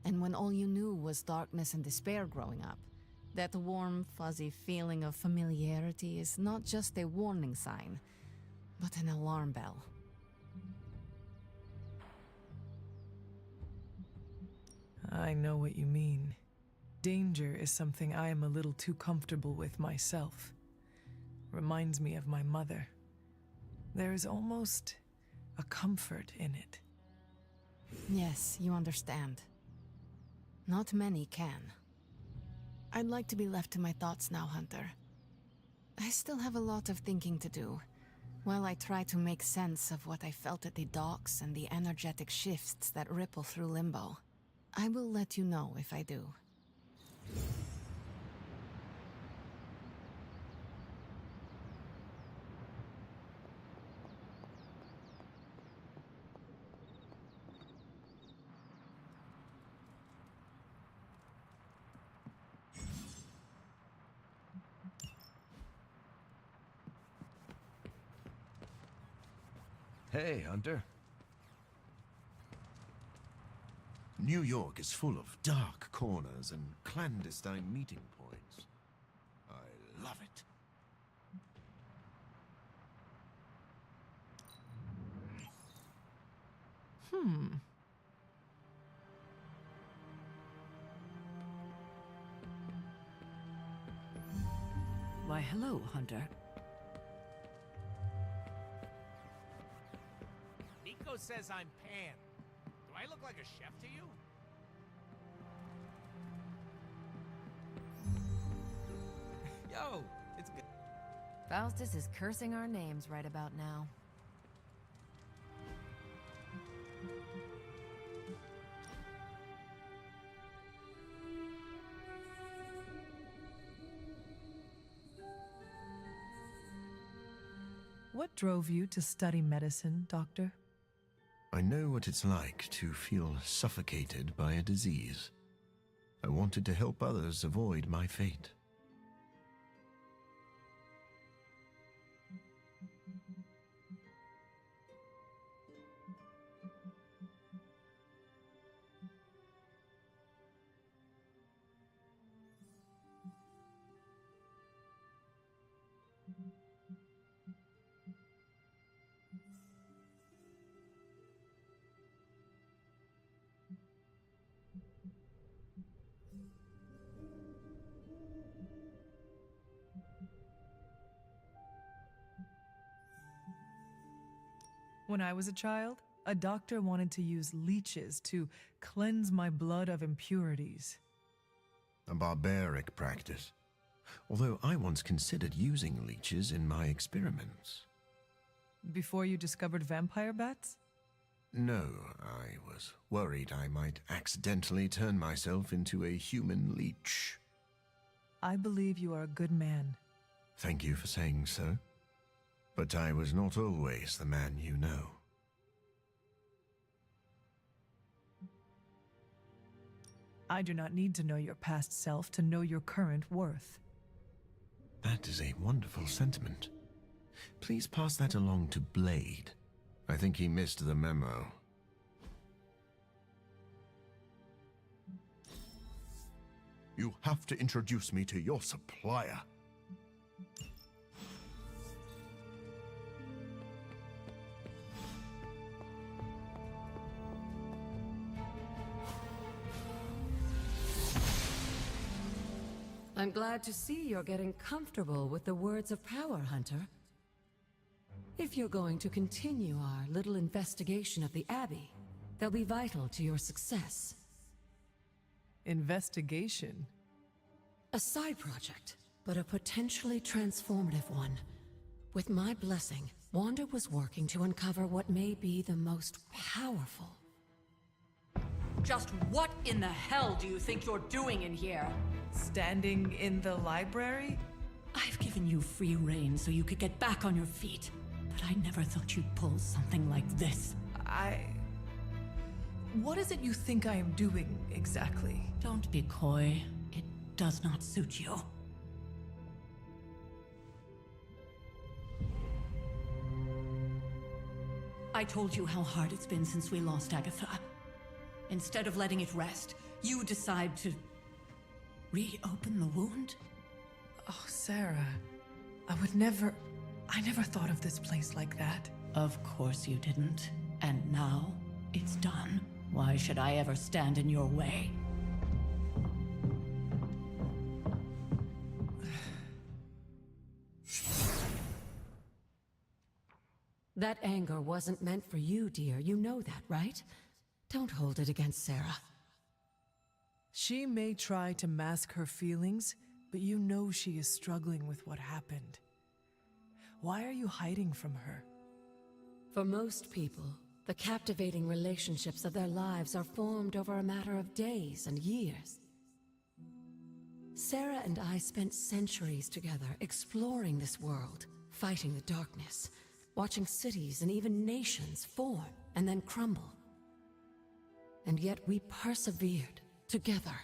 And when all you knew was darkness and despair growing up, that warm, fuzzy feeling of familiarity is not just a warning sign, but an alarm bell. I know what you mean. Danger is something I am a little too comfortable with myself. Reminds me of my mother. There is almost a comfort in it. Yes, you understand. Not many can. I'd like to be left to my thoughts now, Hunter. I still have a lot of thinking to do, while I try to make sense of what I felt at the docks and the energetic shifts that ripple through Limbo. I will let you know if I do. Hey, Hunter. New York is full of dark corners and clandestine meeting points. I love it. Why, hello, Hunter. Nico says I'm Pan. Do I look like a chef to you? Yo, it's good. Faustus is cursing our names right about now. What drove you to study medicine, Doctor? I know what it's like to feel suffocated by a disease. I wanted to help others avoid my fate. When I was a child, a doctor wanted to use leeches to cleanse my blood of impurities. A barbaric practice. Although I once considered using leeches in my experiments. Before you discovered vampire bats? No, I was worried I might accidentally turn myself into a human leech. I believe you are a good man. Thank you for saying so. But I was not always the man you know. I do not need to know your past self to know your current worth. That is a wonderful sentiment. Please pass that along to Blade. I think he missed the memo. You have to introduce me to your supplier. I'm glad to see you're getting comfortable with the words of power, Hunter. If you're going to continue our little investigation of the Abbey, they'll be vital to your success. Investigation? A side project, but a potentially transformative one. With my blessing, Wanda was working to uncover what may be the most powerful. Just what in the hell do you think you're doing in here? Standing in the library? I've given you free rein so you could get back on your feet. But I never thought you'd pull something like this. What is it you think I am doing, exactly? Don't be coy. It does not suit you. I told you how hard it's been since we lost Agatha. Instead of letting it rest, you decide to reopen the wound? Oh, Sarah. I never thought of this place like that. Of course you didn't. And now, it's done. Why should I ever stand in your way? That anger wasn't meant for you, dear. You know that, right? Don't hold it against Sarah. She may try to mask her feelings, but you know she is struggling with what happened. Why are you hiding from her? For most people, the captivating relationships of their lives are formed over a matter of days and years. Sarah and I spent centuries together exploring this world, fighting the darkness, watching cities and even nations form and then crumble. And yet we persevered together.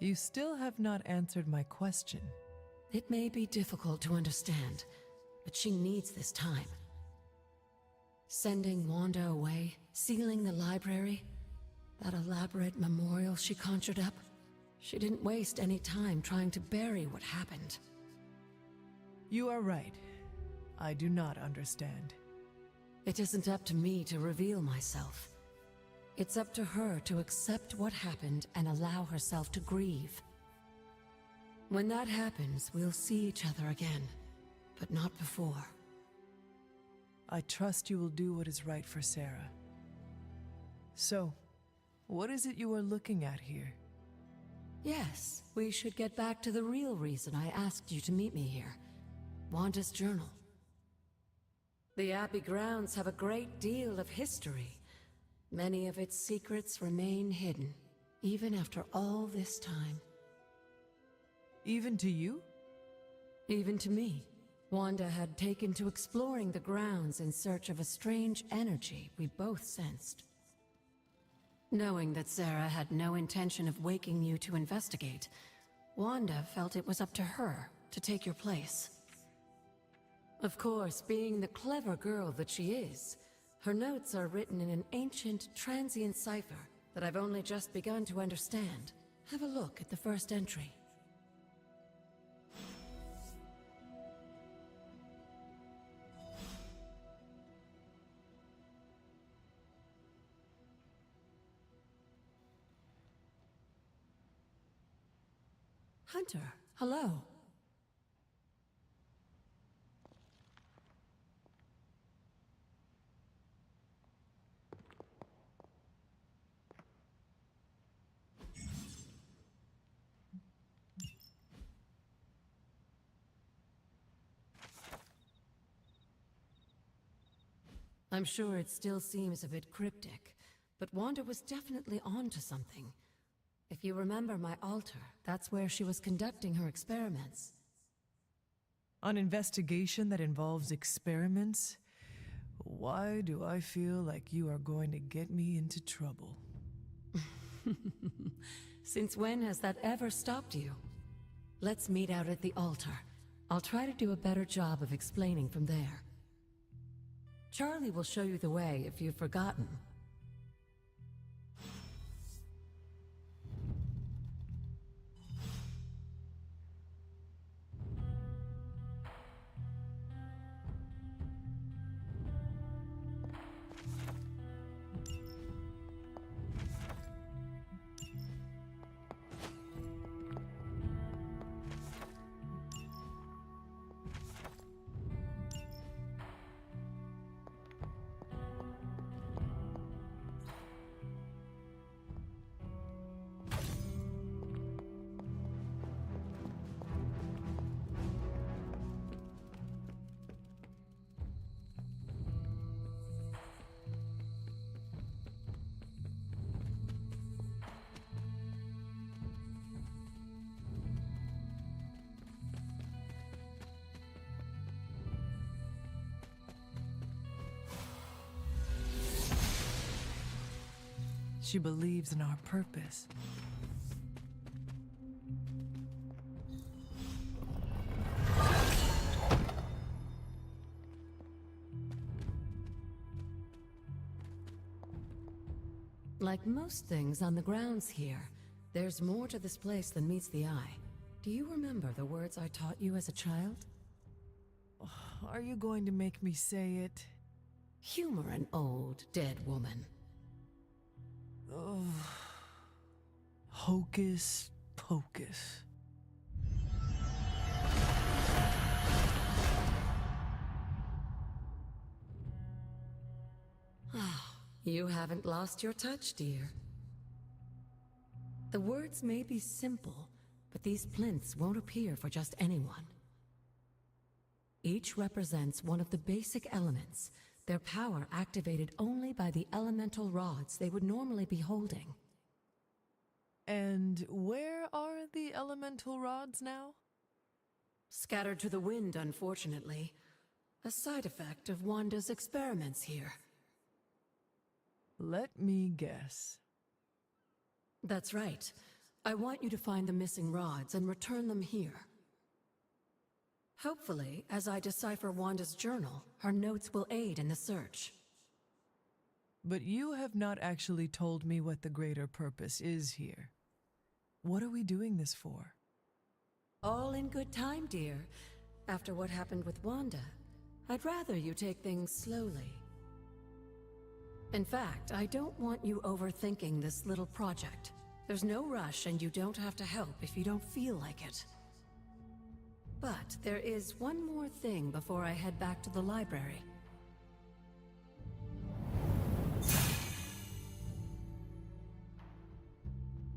You still have not answered my question. It may be difficult to understand, but she needs this time. Sending Wanda away, sealing the library, that elaborate memorial she conjured up, she didn't waste any time trying to bury what happened. You are right. I do not understand. It isn't up to me to reveal myself. It's up to her to accept what happened and allow herself to grieve. When that happens, we'll see each other again, but not before. I trust you will do what is right for Sarah. So, what is it you are looking at here? Yes, we should get back to the real reason I asked you to meet me here. Wanda's journal. The Abbey grounds have a great deal of history. Many of its secrets remain hidden, even after all this time. Even to you? Even to me. Wanda had taken to exploring the grounds in search of a strange energy we both sensed. Knowing that Sarah had no intention of waking you to investigate, Wanda felt it was up to her to take your place. Of course, being the clever girl that she is, her notes are written in an ancient, transient cipher that I've only just begun to understand. Have a look at the first entry. Hunter, hello. I'm sure it still seems a bit cryptic, but Wanda was definitely onto something. If you remember my altar, that's where she was conducting her experiments. An investigation that involves experiments? Why do I feel like you are going to get me into trouble? Since when has that ever stopped you? Let's meet out at the altar. I'll try to do a better job of explaining from there. Charlie will show you the way if you've forgotten. She believes in our purpose. Like most things on the grounds here, there's more to this place than meets the eye. Do you remember the words I taught you as a child? Are you going to make me say it? Humor an old, dead woman. Ugh. Hocus pocus. You haven't lost your touch, dear. The words may be simple, but these plinths won't appear for just anyone. Each represents one of the basic elements, their power activated only by the elemental rods they would normally be holding. And where are the elemental rods now? Scattered to the wind, unfortunately. A side effect of Wanda's experiments here. Let me guess. That's right. I want you to find the missing rods and return them here. Hopefully, as I decipher Wanda's journal, her notes will aid in the search. But you have not actually told me what the greater purpose is here. What are we doing this for? All in good time, dear. After what happened with Wanda, I'd rather you take things slowly. In fact, I don't want you overthinking this little project. There's no rush, and you don't have to help if you don't feel like it. But there is one more thing before I head back to the library.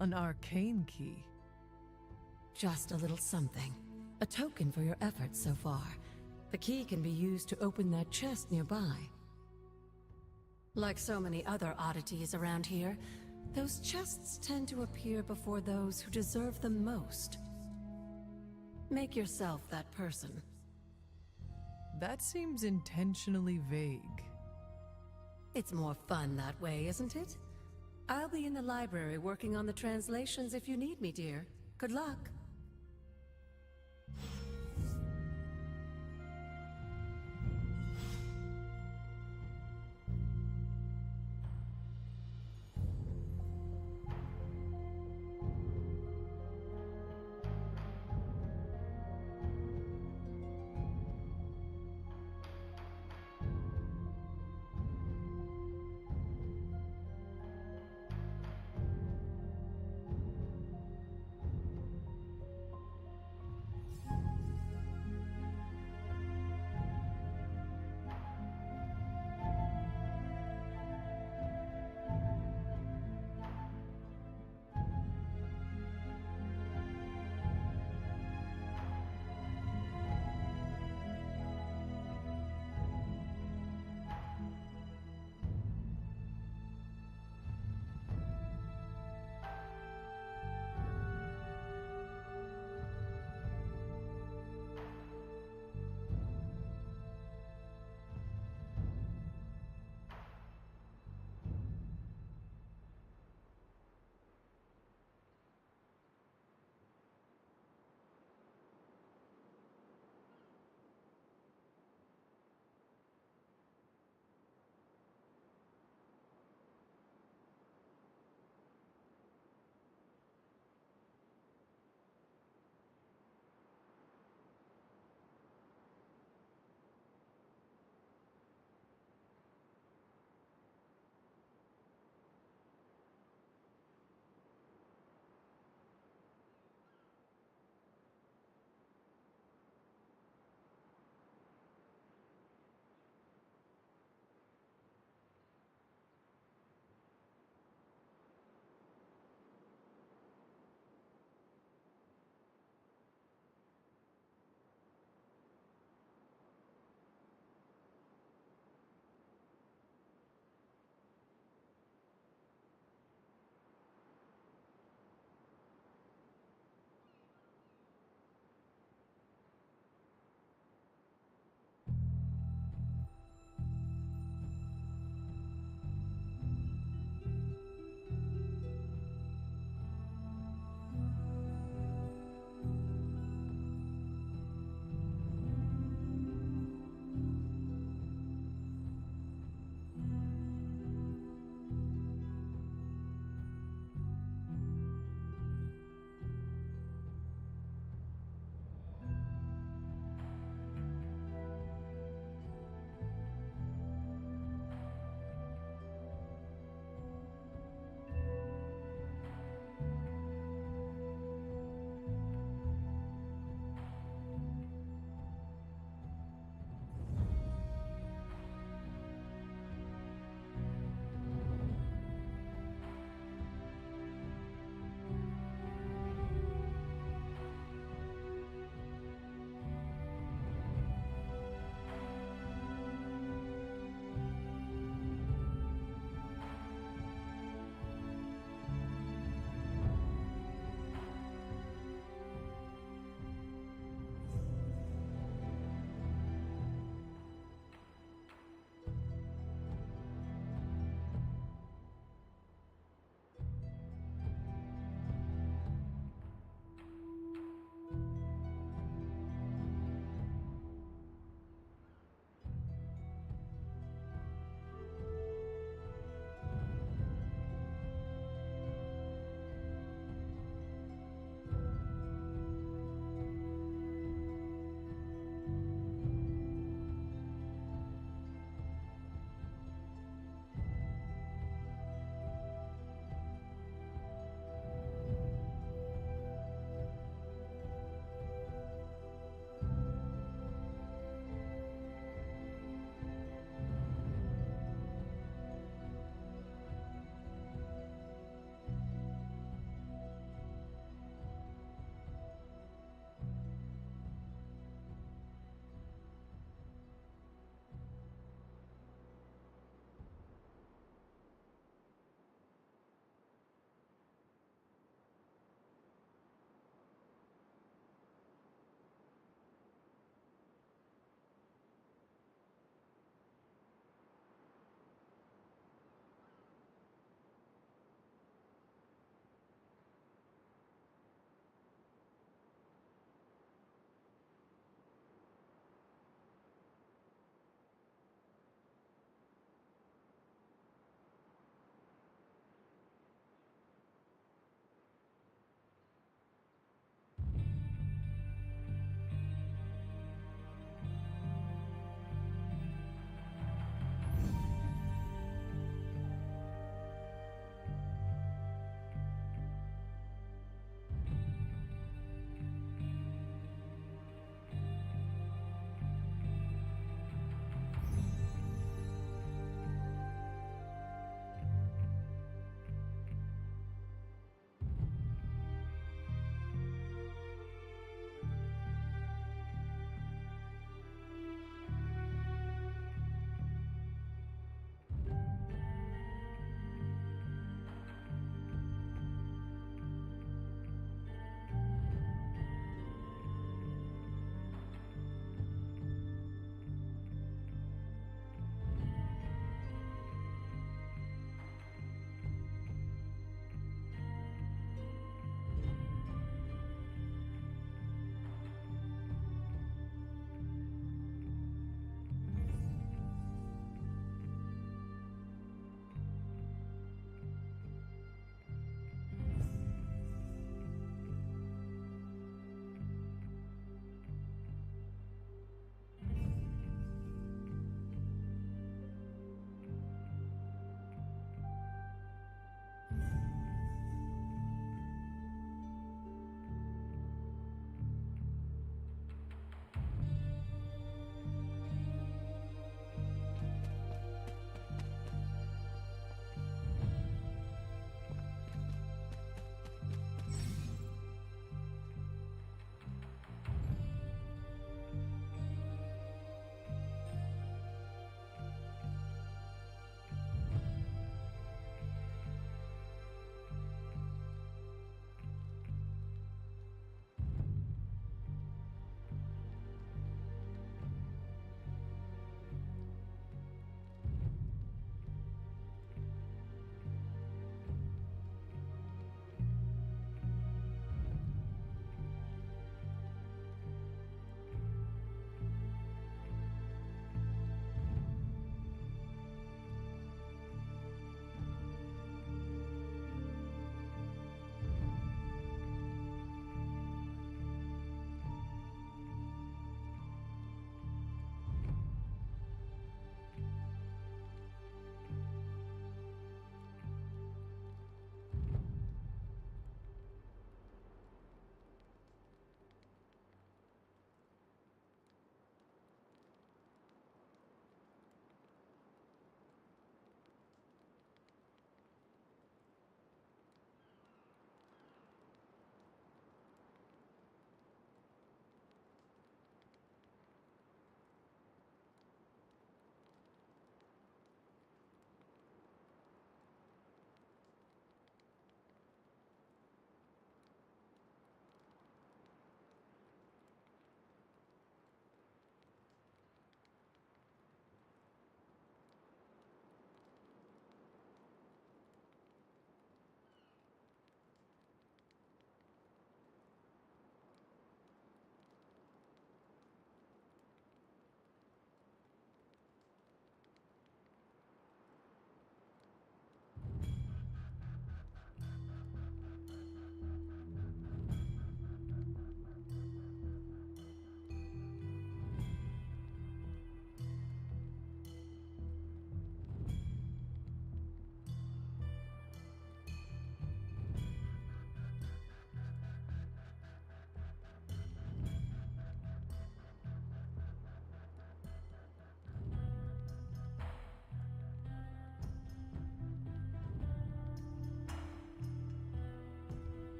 An arcane key. Just a little something. A token for your efforts so far. The key can be used to open that chest nearby. Like so many other oddities around here, those chests tend to appear before those who deserve them most. Make yourself that person. That seems intentionally vague. It's more fun that way, isn't it? I'll be in the library working on the translations if you need me, dear. Good luck.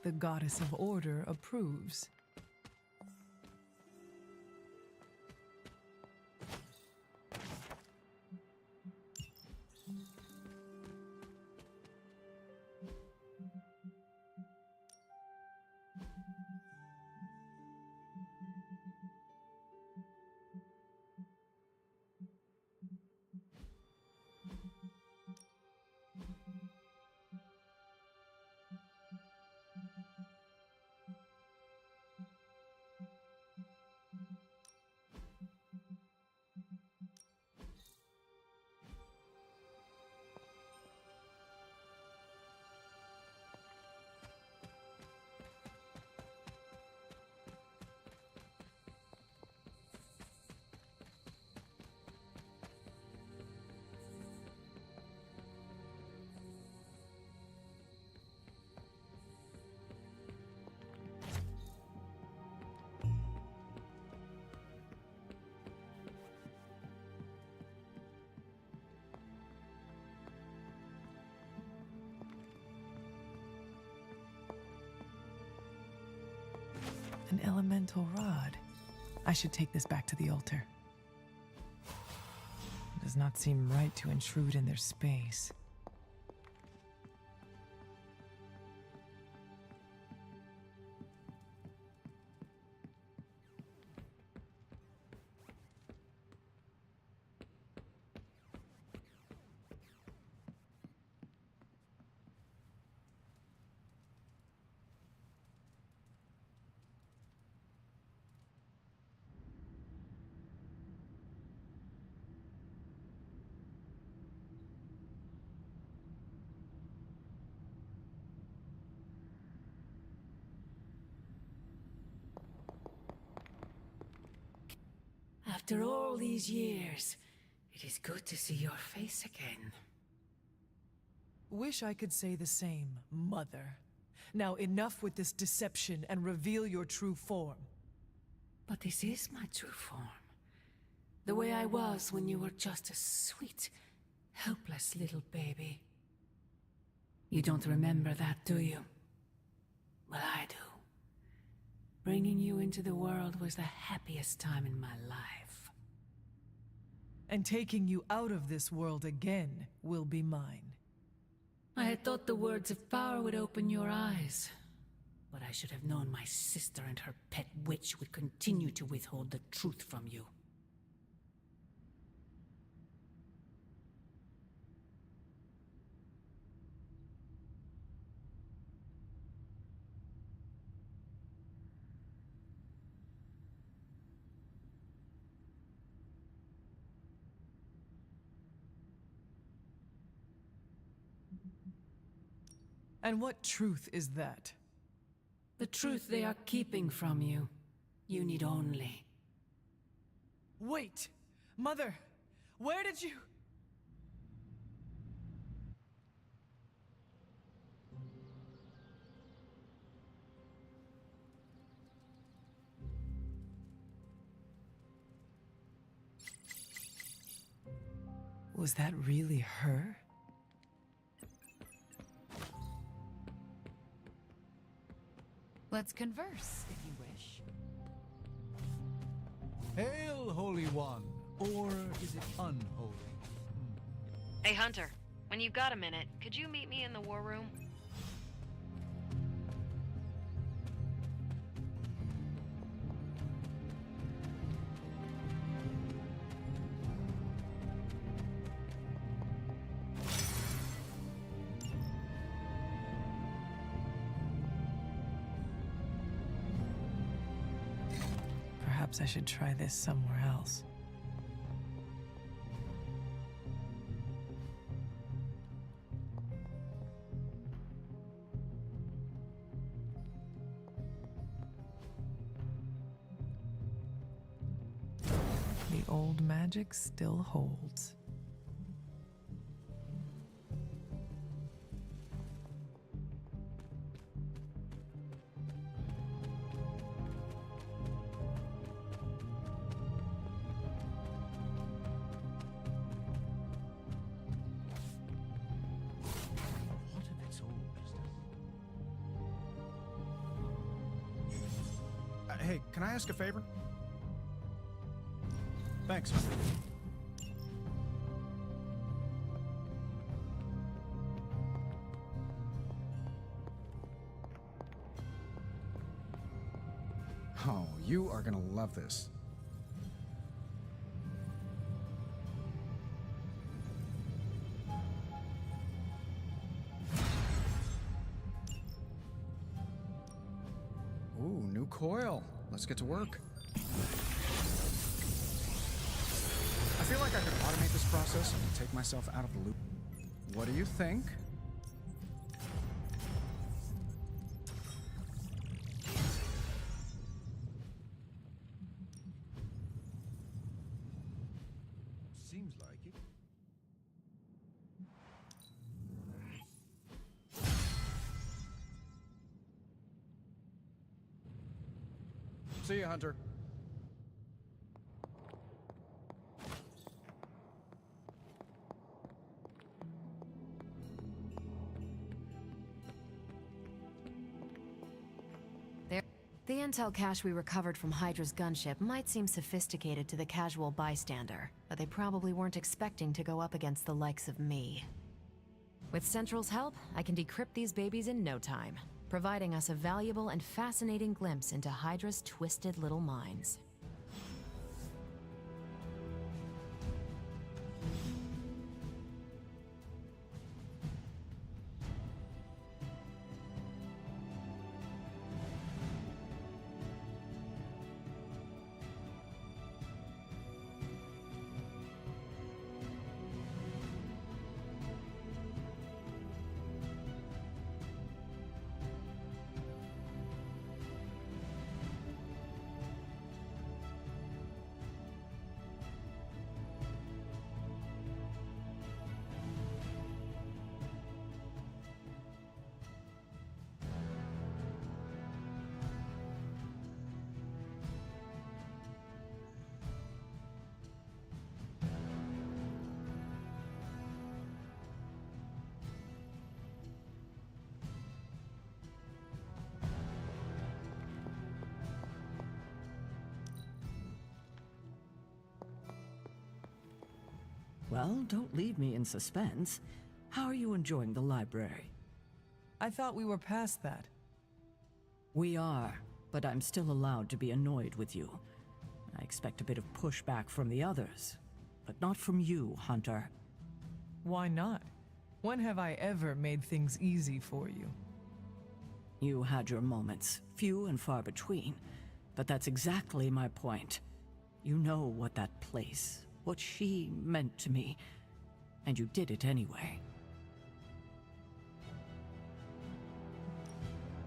the goddess of order approves. An elemental rod. I should take this back to the altar. It does not seem right to intrude in their space. After all these years, it is good to see your face again. Wish I could say the same, Mother. Now enough with this deception and reveal your true form. But this is my true form. The way I was when you were just a sweet, helpless little baby. You don't remember that, do you? Well, I do. Bringing you into the world was the happiest time in my life. And taking you out of this world again will be mine. I had thought the words of power would open your eyes. But I should have known my sister and her pet witch would continue to withhold the truth from you. And what truth is that? The truth they are keeping from you. You need only. Wait! Mother! Where did you... Was that really her? Let's converse, if you wish. Hail, Holy One! Or is it unholy? Hey, Hunter. When you've got a minute, could you meet me in the war room? Perhaps I should try this somewhere else. The old magic still holds. Hey, can I ask a favor? Thanks. Oh, you are gonna love this. Ooh, new coil. Let's get to work. I feel like I could automate this process and take myself out of the loop. What do you think? Seems like it. See ya, Hunter. The intel cache we recovered from Hydra's gunship might seem sophisticated to the casual bystander, but they probably weren't expecting to go up against the likes of me. With Central's help, I can decrypt these babies in no time, providing us a valuable and fascinating glimpse into Hydra's twisted little minds. Well, don't leave me in suspense. How are you enjoying the library? I thought we were past that. We are, but I'm still allowed to be annoyed with you. I expect a bit of pushback from the others, but not from you, Hunter. Why not? When have I ever made things easy for you? You had your moments, few and far between, but that's exactly my point. You know what that place, what she meant to me, and you did it anyway.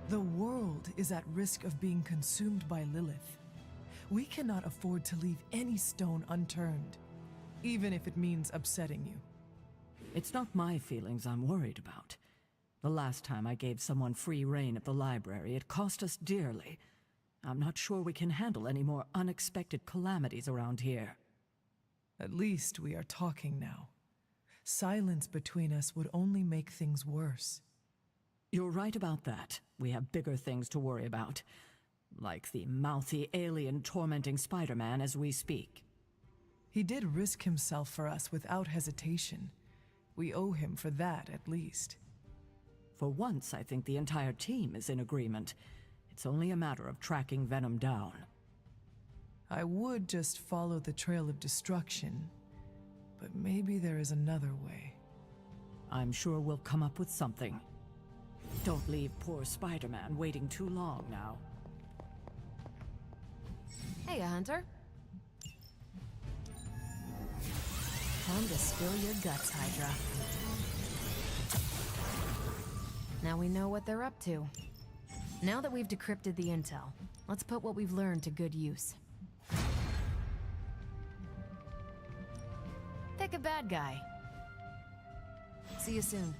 The world is at risk of being consumed by Lilith. We cannot afford to leave any stone unturned, even if it means upsetting you. It's not my feelings I'm worried about. The last time I gave someone free rein at the library, it cost us dearly. I'm not sure we can handle any more unexpected calamities around here. At least we are talking now. Silence between us would only make things worse. You're right about that. We have bigger things to worry about. Like the mouthy alien tormenting Spider-Man as we speak. He did risk himself for us without hesitation. We owe him for that, at least. For once, I think the entire team is in agreement. It's only a matter of tracking Venom down. I would just follow the trail of destruction, but maybe there is another way. I'm sure we'll come up with something. Don't leave poor Spider-Man waiting too long now. Hey, Hunter. Time to spill your guts, Hydra. Now we know what they're up to. Now that we've decrypted the intel, let's put what we've learned to good use. Pick a bad guy. See you soon.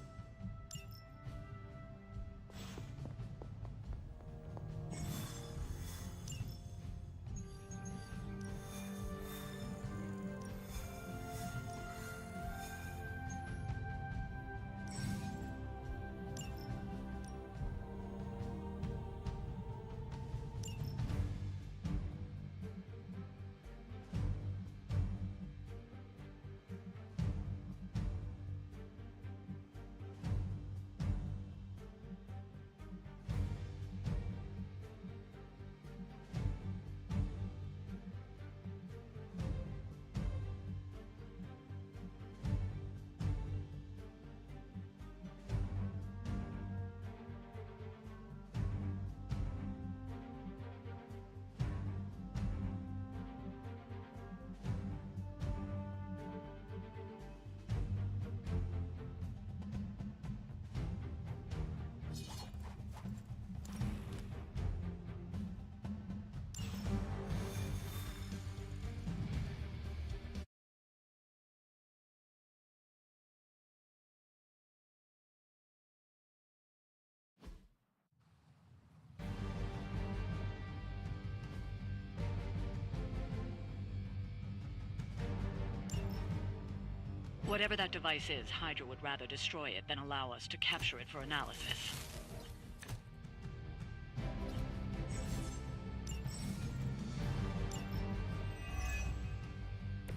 Whatever that device is, Hydra would rather destroy it than allow us to capture it for analysis.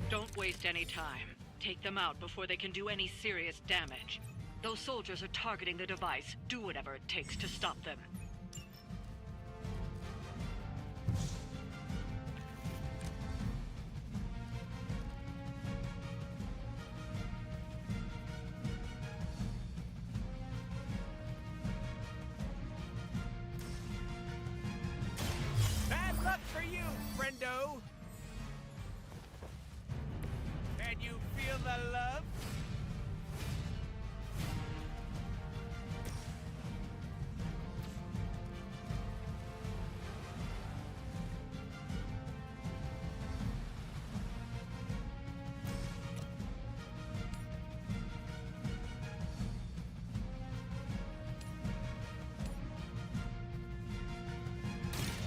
Don't waste any time. Take them out before they can do any serious damage. Those soldiers are targeting the device. Do whatever it takes to stop them. Bad luck for you, friendo! Can you feel the love?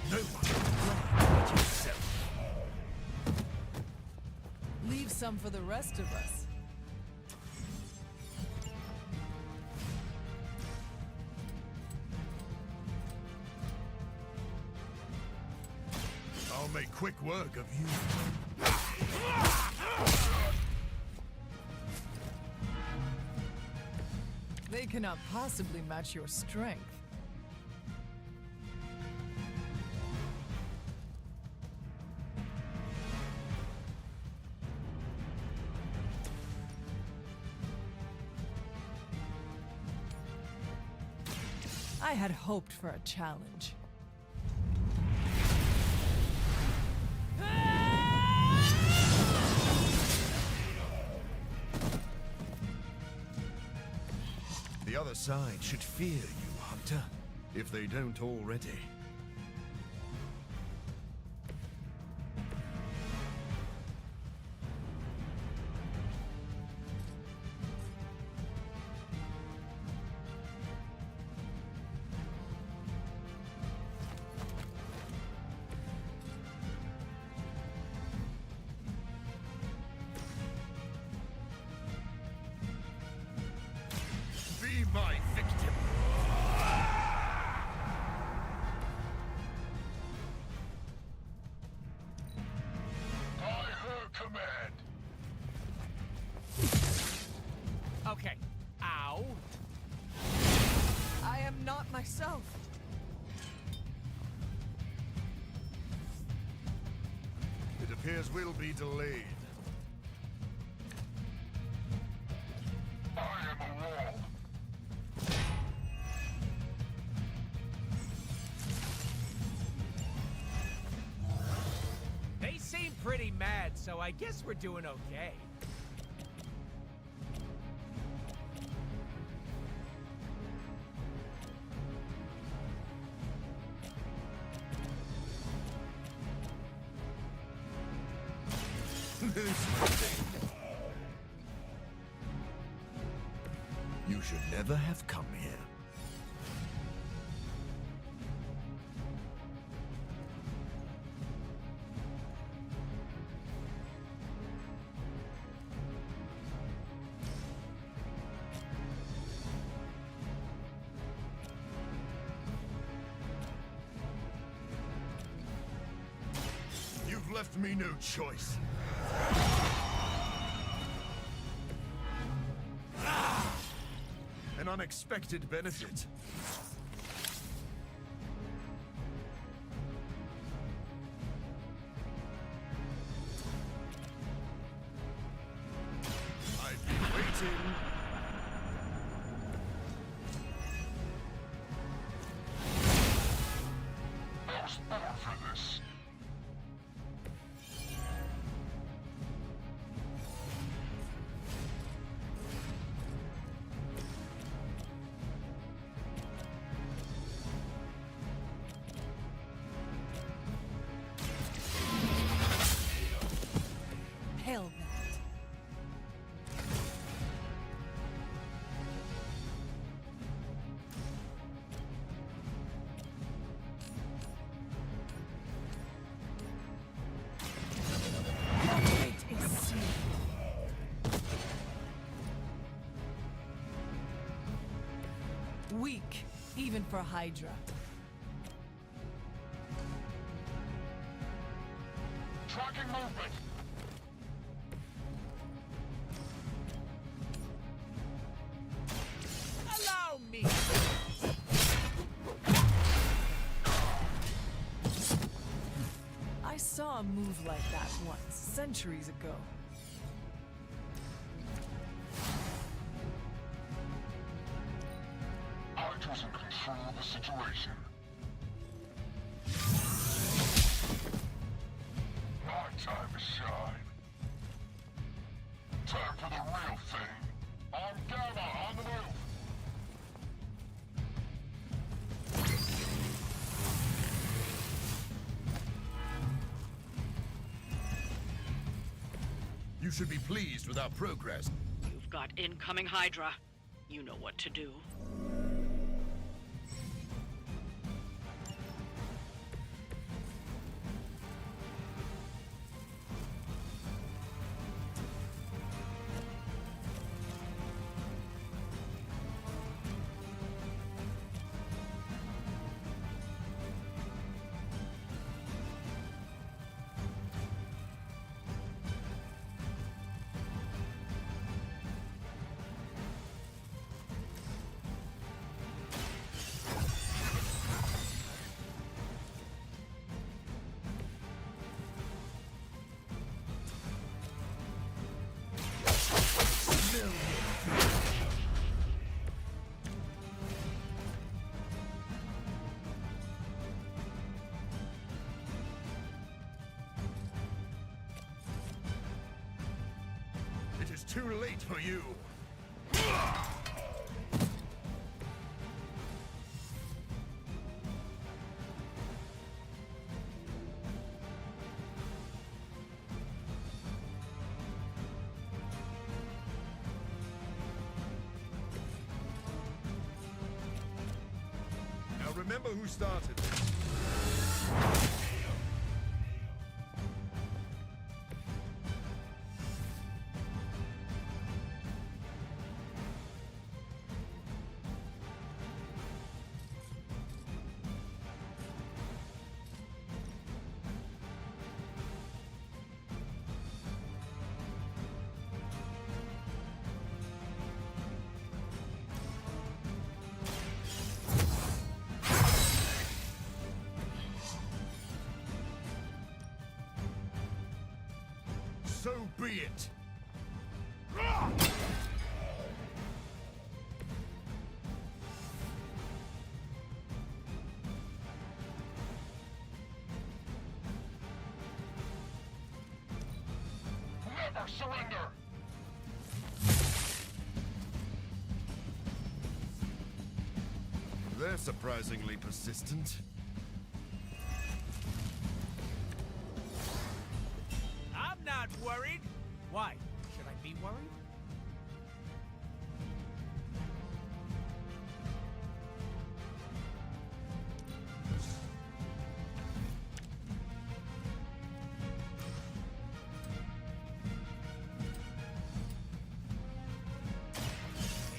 No one but yourself. Leave some for the rest of us. I'll make quick work of you. They cannot possibly match your strength. I had hoped for a challenge. The other side should fear you, Hunter, if they don't already. Be my victim. By her command. Okay. Ow. I am not myself. It appears we'll be delayed. I am a wall. They seem pretty mad, so I guess we're doing okay. You should never have come here. You've left me no choice. An unexpected benefit. I've been waiting. I was born for this. Weak, even for Hydra. Tracking movement. Allow me! I saw a move like that once, centuries ago. Hydra's in control of the situation. My time to shine. Time for the real thing. I'm Gamma on the move. You should be pleased with our progress. You've got incoming Hydra. You know what to do. It is too late for you. Now remember who started this. So be it. Never surrender. They're surprisingly persistent. I'm not worried. Why? Should I be worried?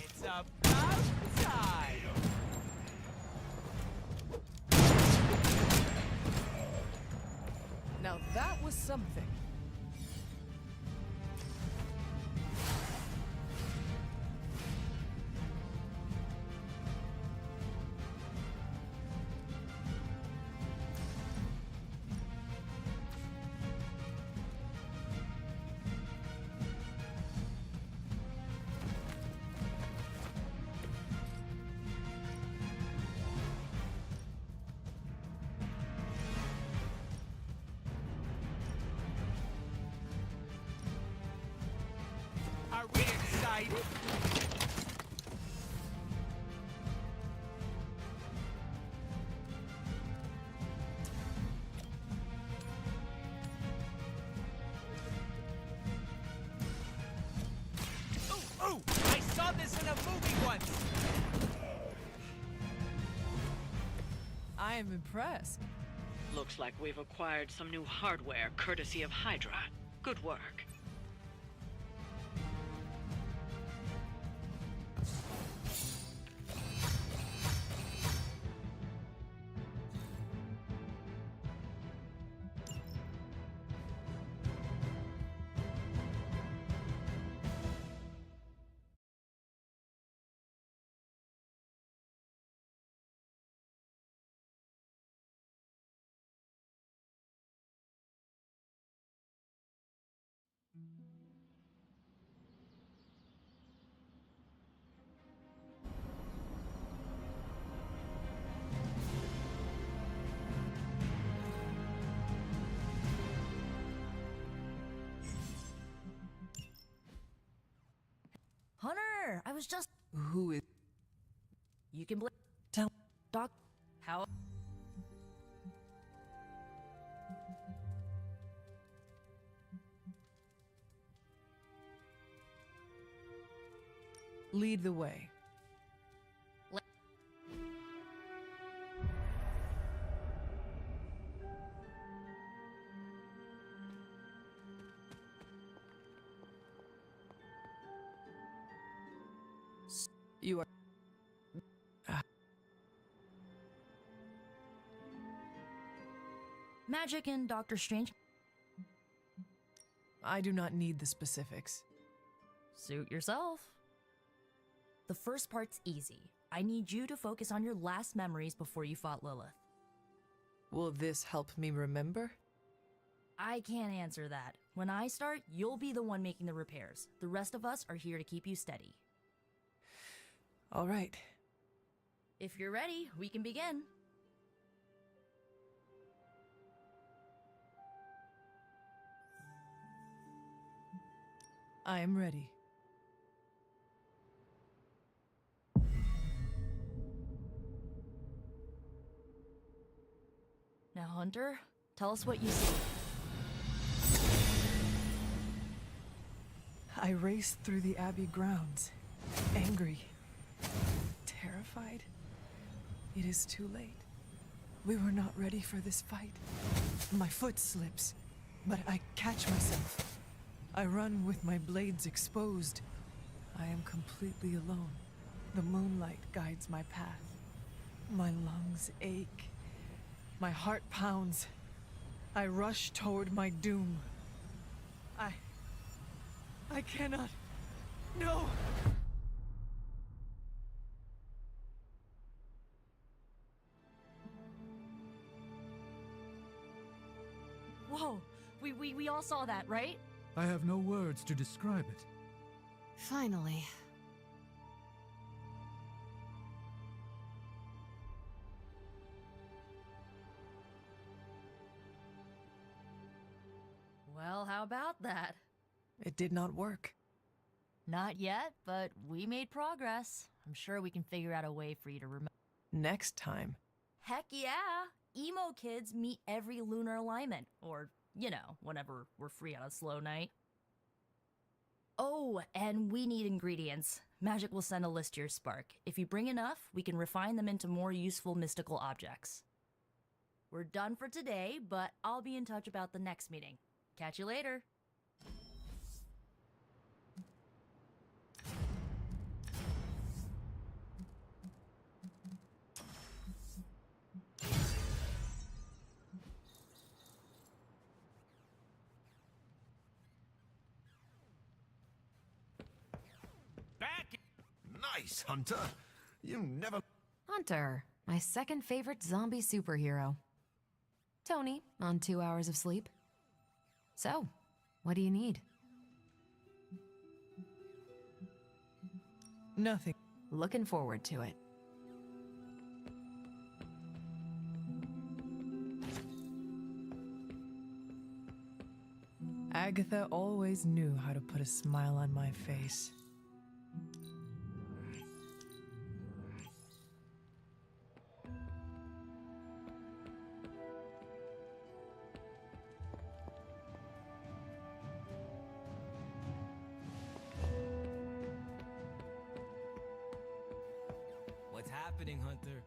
It's about time! Now that was something. Are we excited? Ooh, I saw this in a movie once. I am impressed. Looks like we've acquired some new hardware courtesy of Hydra. Good work. Hunter, I was just. Who is. You can blame. Tell. Doc. How? Lead the way. You are. Magic and Doctor Strange. I do not need the specifics. Suit yourself. The first part's easy. I need you to focus on your last memories before you fought Lilith. Will this help me remember? I can't answer that. When I start, you'll be the one making the repairs. The rest of us are here to keep you steady. All right. If you're ready, we can begin. I am ready. Now, Hunter, tell us what you see. I raced through the Abbey grounds, angry, terrified. It is too late. We were not ready for this fight. My foot slips, but I catch myself. I run with my blades exposed. I am completely alone. The moonlight guides my path. My lungs ache. My heart pounds. I rush toward my doom. I cannot. No! Whoa! We all saw that, right? I have no words to describe it. Finally. Well, how about that? It did not work. Not yet, but we made progress. I'm sure we can figure out a way for you to remember. Next time. Heck yeah! Emo kids meet every lunar alignment, or, you know, whenever we're free on a slow night. Oh, and we need ingredients. Magic will send a list to your spark. If you bring enough, we can refine them into more useful mystical objects. We're done for today, but I'll be in touch about the next meeting. Catch you later. Nice, Hunter. You never... Hunter, my second favorite zombie superhero. Tony, on 2 hours of sleep. So, what do you need? Nothing. Looking forward to it. Agatha always knew how to put a smile on my face. What's happening, Hunter?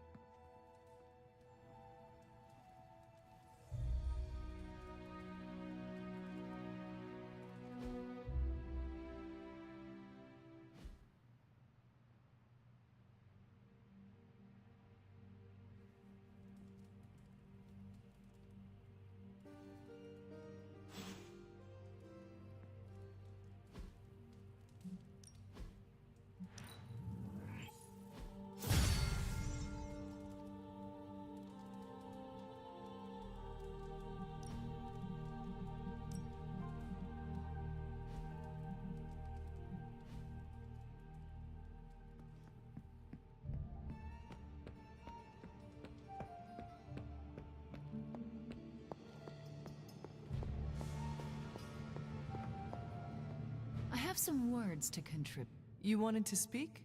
have some words to contribute. You wanted to speak?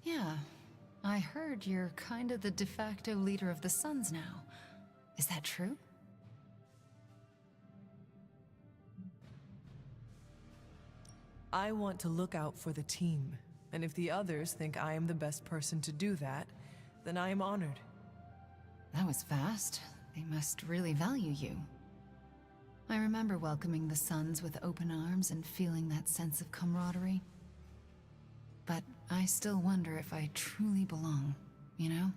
Yeah. I heard you're kind of the de facto leader of the Suns now. Is that true? I want to look out for the team, and if the others think I am the best person to do that, then I am honored. That was fast. They must really value you. I remember welcoming the Suns with open arms and feeling that sense of camaraderie. But I still wonder if I truly belong, you know?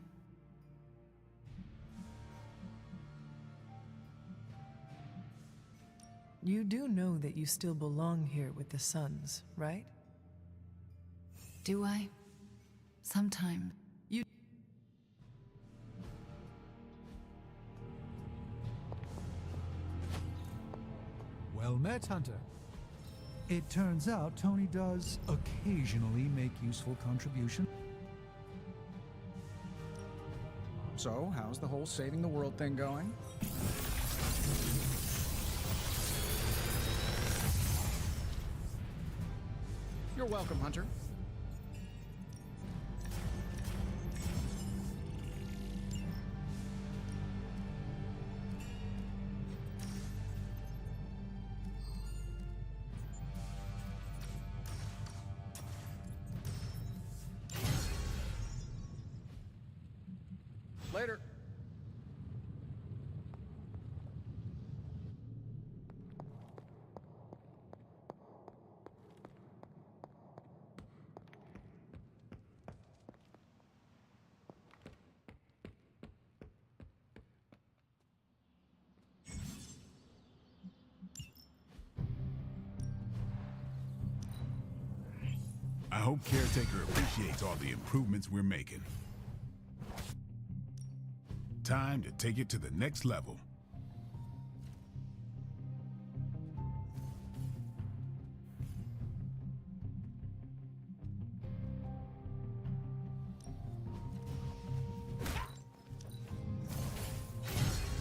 You do know that you still belong here with the Suns, right? Do I? Sometime. Well met, Hunter. It turns out Tony does occasionally make useful contributions. So, how's the whole saving the world thing going? You're welcome, Hunter. Later. I hope Caretaker appreciates all the improvements we're making. Time to take it to the next level.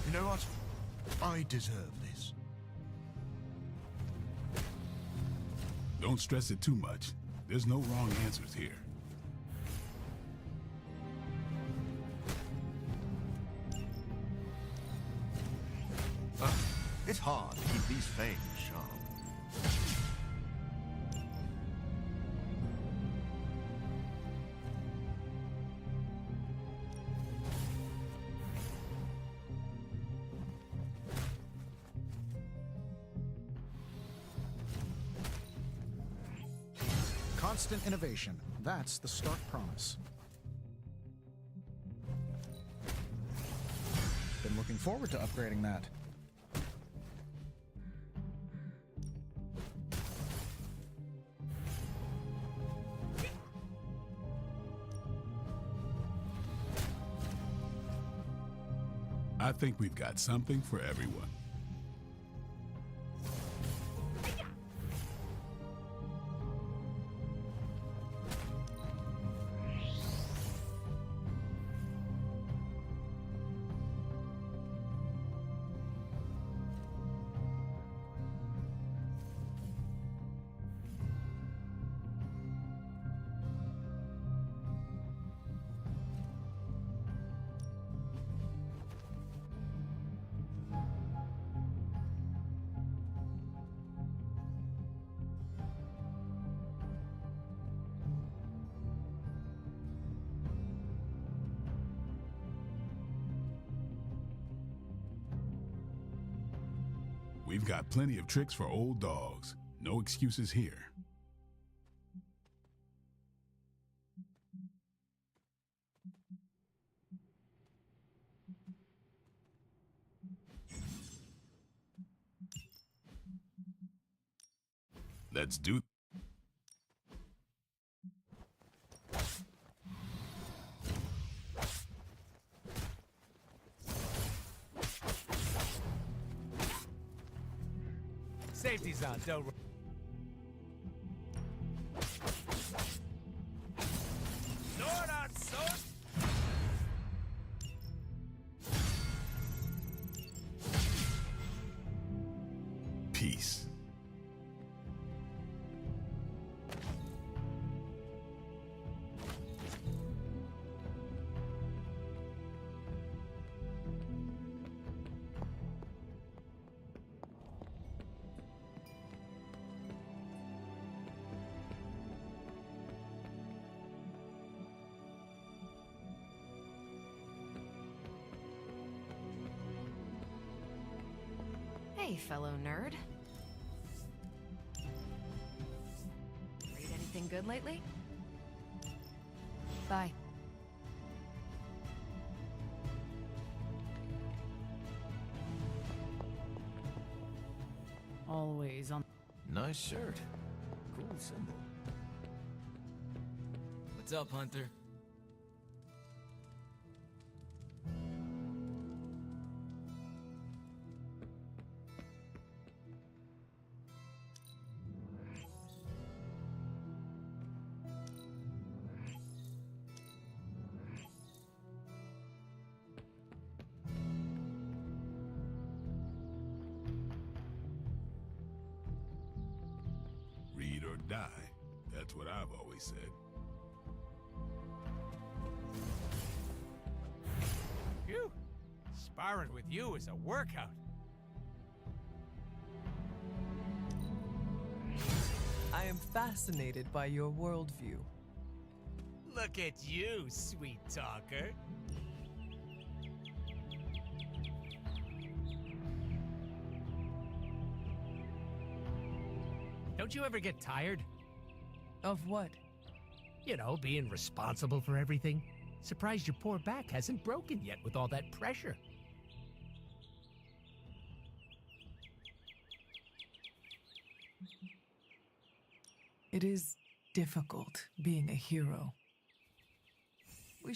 You know what? I deserve this. Don't stress it too much. There's no wrong answers here. It's hard to keep these fangs sharp. Constant innovation. That's the Stark promise. Been looking forward to upgrading that. I think we've got something for everyone. We've got plenty of tricks for old dogs. No excuses here. Let's do. Safety's on, don't. Sword on sword. Peace. Hey, fellow nerd. Read anything good lately? Bye. Always on. Nice shirt. Cool symbol. What's up, Hunter? Read or die. That's what I've always said. Phew! Sparring with you is a workout. I am fascinated by your worldview. Look at you, sweet talker. Don't you ever get tired? Of what? You know, being responsible for everything. Surprised your poor back hasn't broken yet with all that pressure. It is difficult being a hero. Look.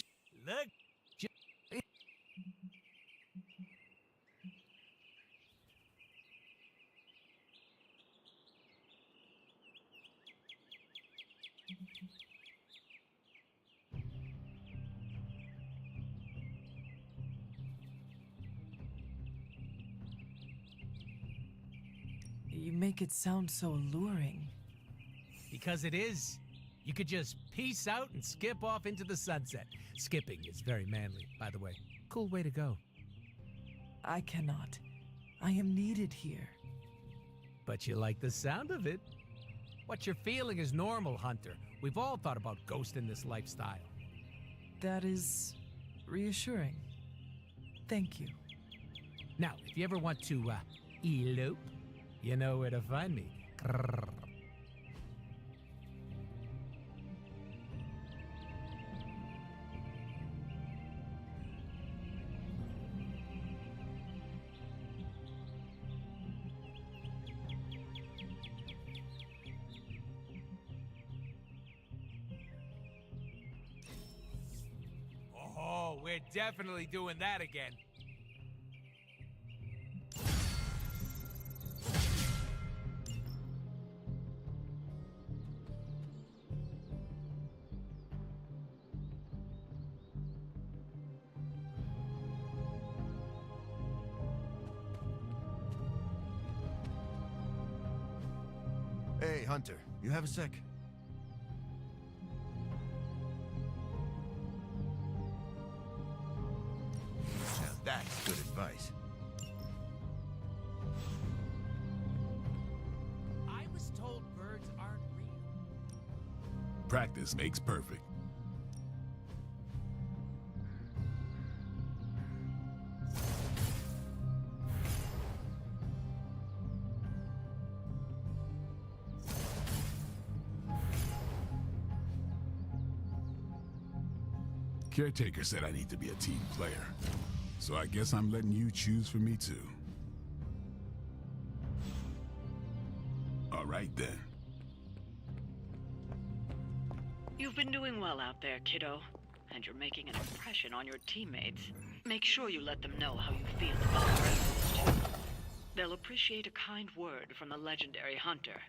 You make it sound so alluring. Because it is. You could just peace out and skip off into the sunset. Skipping is very manly, by the way. Cool way to go. I cannot. I am needed here. But you like the sound of it. What you're feeling is normal, Hunter. We've all thought about ghosting this lifestyle. That is reassuring. Thank you. Now, if you ever want to, elope, you know where to find me. Grrr. Oh, we're definitely doing that again. Hey, Hunter, you have a sec? Now that's good advice. I was told birds aren't real. Practice makes perfect. Caretaker said I need to be a team player. So I guess I'm letting you choose for me too. All right then. You've been doing well out there, kiddo. And you're making an impression on your teammates. Make sure you let them know how you feel about our efforts, too. They'll appreciate a kind word from the legendary Hunter.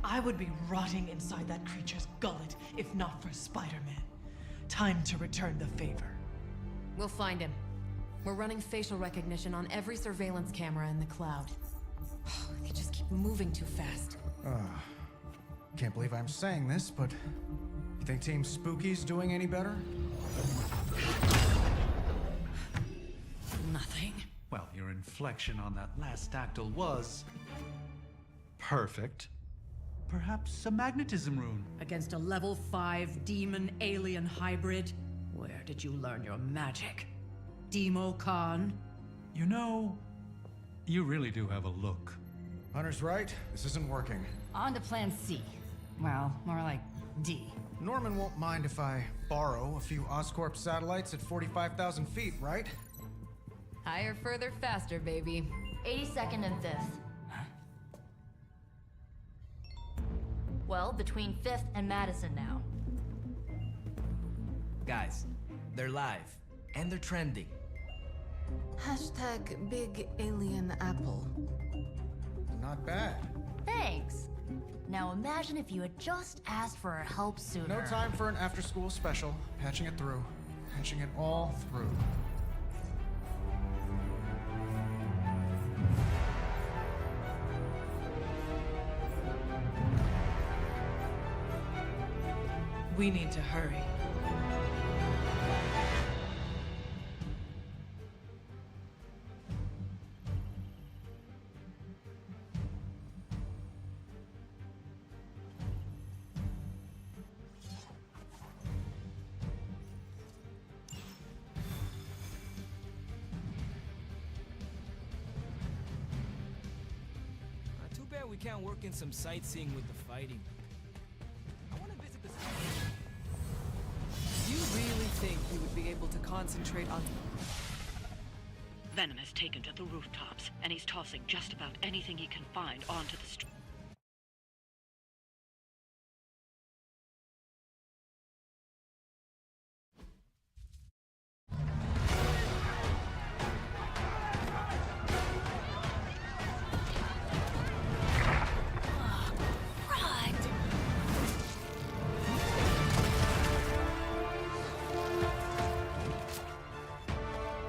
I would be rotting inside that creature's gullet if not for Spider-Man. Time to return the favor. We'll find him. We're running facial recognition on every surveillance camera in the cloud. They just keep moving too fast. Can't believe I'm saying this, but you think Team Spooky's doing any better? Nothing. Well, your inflection on that last dactyl was perfect. Perhaps a magnetism rune. Against a level 5 demon alien hybrid? Where did you learn your magic? Demo Khan? You know, you really do have a look. Hunter's right. This isn't working. On to plan C. Well, more like D. Norman won't mind if I borrow a few Oscorp satellites at 45,000 feet, right? Higher, further, faster, baby. 82nd and 5th. Well, between 5th and Madison now. Guys, they're live, and they're trending. Hashtag Big Alien Apple. Not bad. Thanks. Now imagine if you had just asked for our help sooner. No time for an after-school special. Patching it through. Patching it all through. We need to hurry. Too bad we can't work in some sightseeing with the fighting. I want to visit the... You really think you would be able to concentrate on... Venom has taken to the rooftops, and he's tossing just about anything he can find onto the street.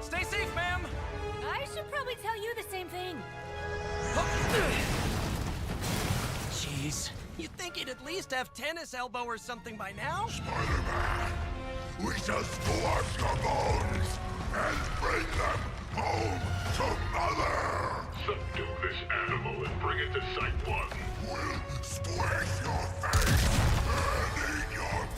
Stay safe, ma'am! I should probably tell you the same thing. Jeez, you'd think he'd at least have tennis elbow or something by now? Spider-Man, we shall squash your bones and bring them home to Mother! Subdue this animal and bring it to Site 1. We'll squish your face and eat your...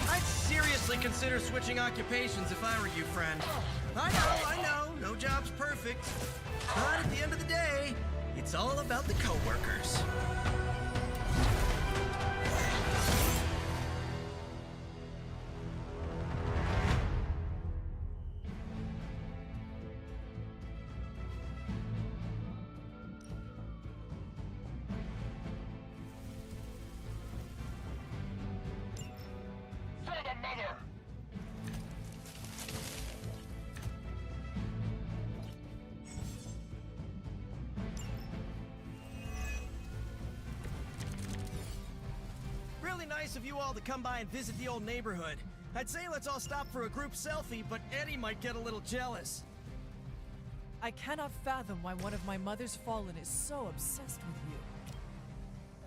I'd seriously consider switching occupations if I were you, friend. I know, no job's perfect. But at the end of the day, it's all about the coworkers. For the Mother! Really nice of you all to come by and visit the old neighborhood. I'd say let's all stop for a group selfie, but Eddie might get a little jealous. I cannot fathom why one of my mother's fallen is so obsessed with you.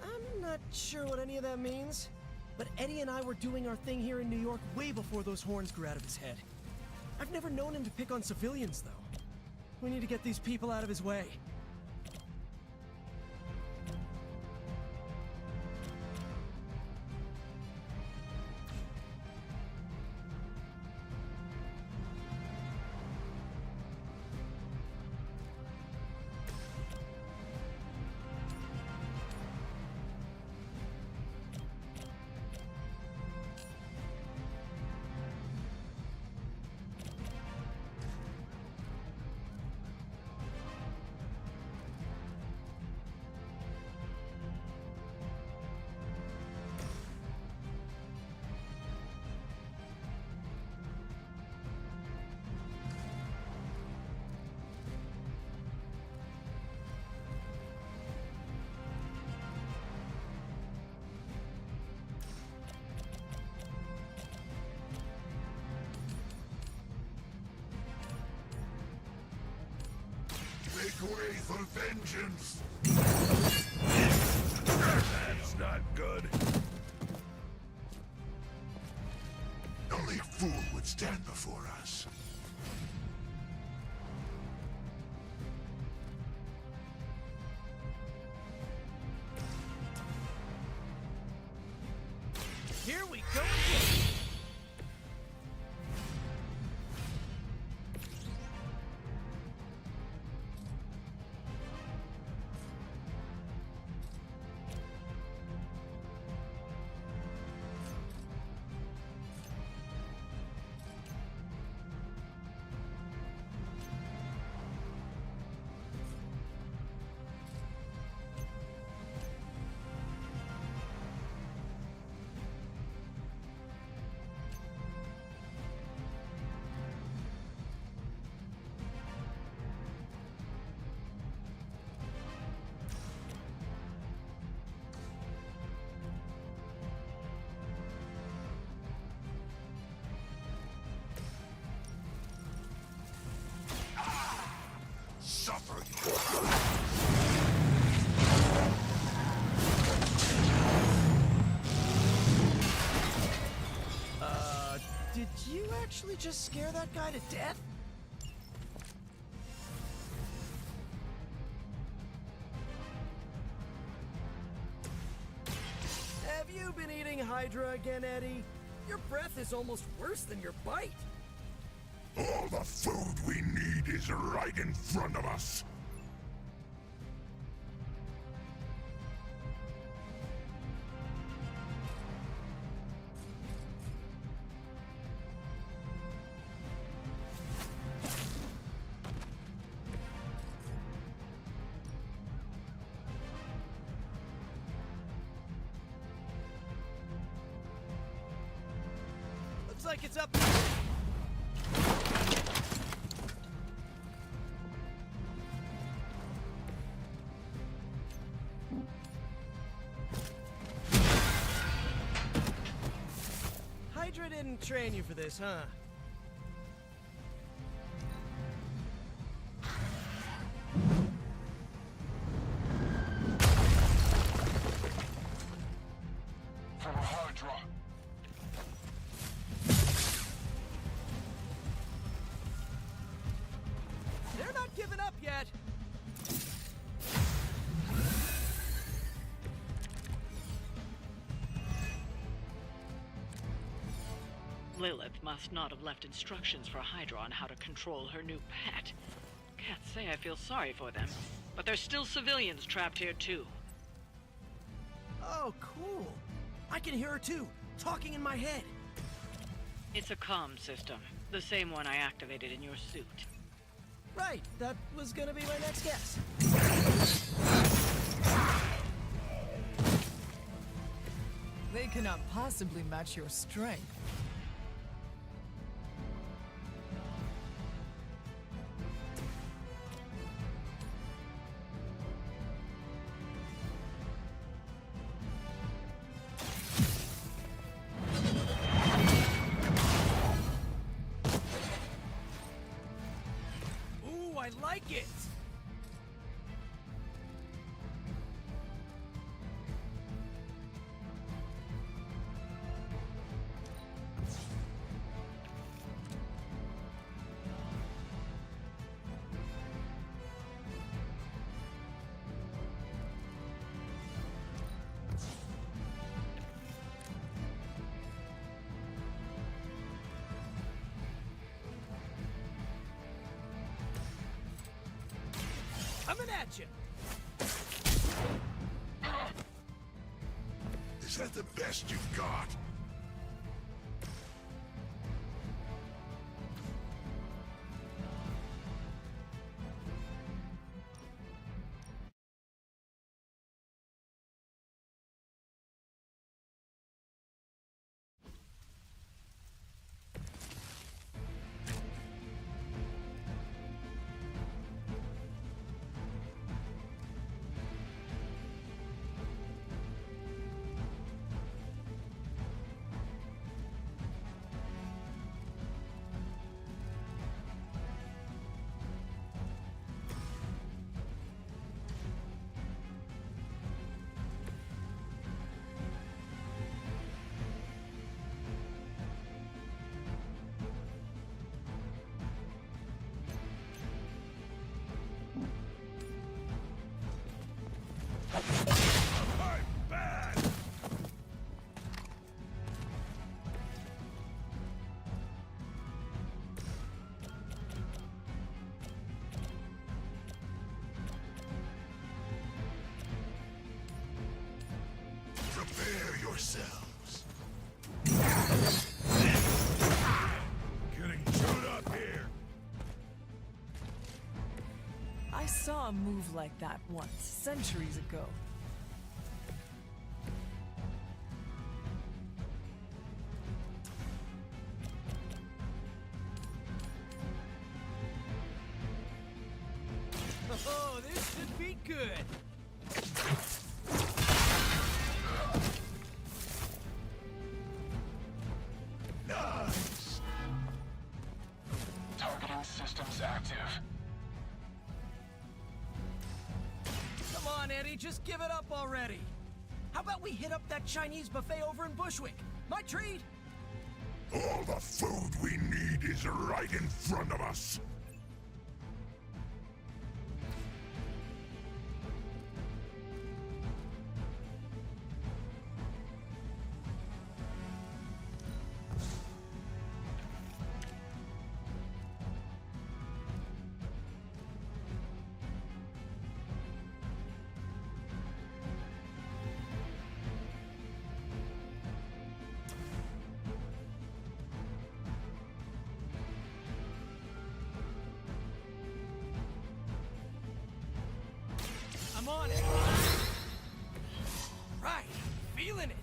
I'm not sure what any of that means, but Eddie and I were doing our thing here in New York way before those horns grew out of his head. I've never known him to pick on civilians, though. We need to get these people out of his way. Make way for vengeance! That's not good. Only a fool would stand before us. Here we go again! Suffer. Did you actually just scare that guy to death? Have you been eating Hydra again, Eddie? Your breath is almost worse than your bite. All the food we need is right in front of us. Looks like it's up. Hydra didn't train you for this, huh? For Hydra. They're not giving up yet. Lilith must not have left instructions for Hydra on how to control her new pet. Can't say I feel sorry for them, but there's still civilians trapped here too. Oh, cool. I can hear her too, talking in my head. It's a comm system, the same one I activated in your suit. Right, that was gonna be my next guess. They cannot possibly match your strength. Ooh, I like it! Coming at you! Is that the best you've got? ourselves. Getting chewed up here. I saw a move like that once, centuries ago. Oh, this should be good. Nice. Targeting systems active. Come on, Eddie, just give it up already. How about we hit up that Chinese buffet over in Bushwick? My treat! All the food we need is right in front of us. I'm on it! Right, feeling it!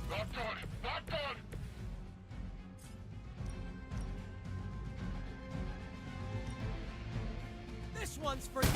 Not good! Not good! This one's for you!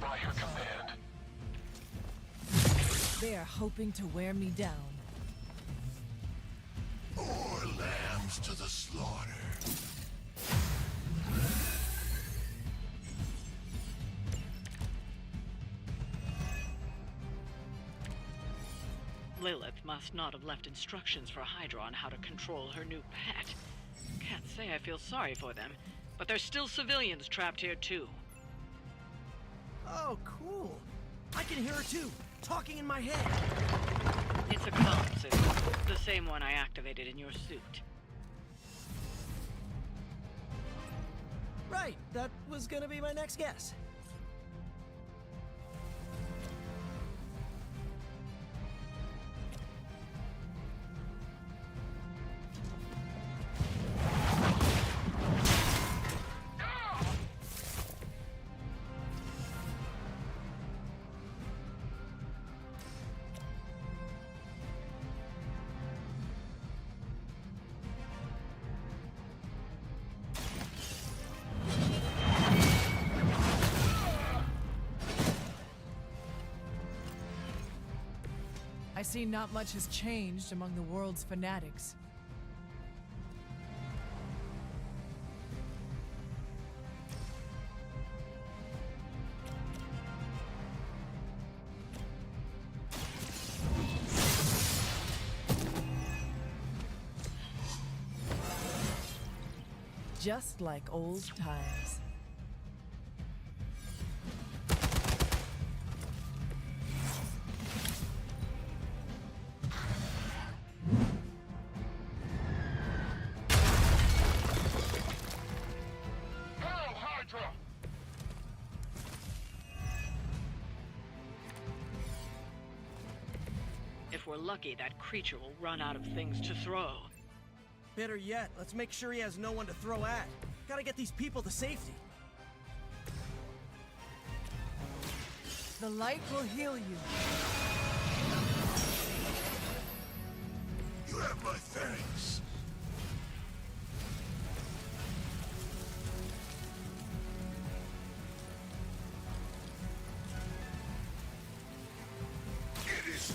By your command. They are hoping to wear me down. More lambs to the slaughter. Lilith must not have left instructions for Hydra on how to control her new pet. Can't say I feel sorry for them, but there's still civilians trapped here too. Oh, cool. I can hear her too, talking in my head. It's a comm system, the same one I activated in your suit. Right, that was gonna be my next guess. I see not much has changed among the world's fanatics. Just like old times. Hail Hydra! If we're lucky, that creature will run out of things to throw. Better yet, let's make sure he has no one to throw at. Gotta get these people to safety. The light will heal you. You have my thanks.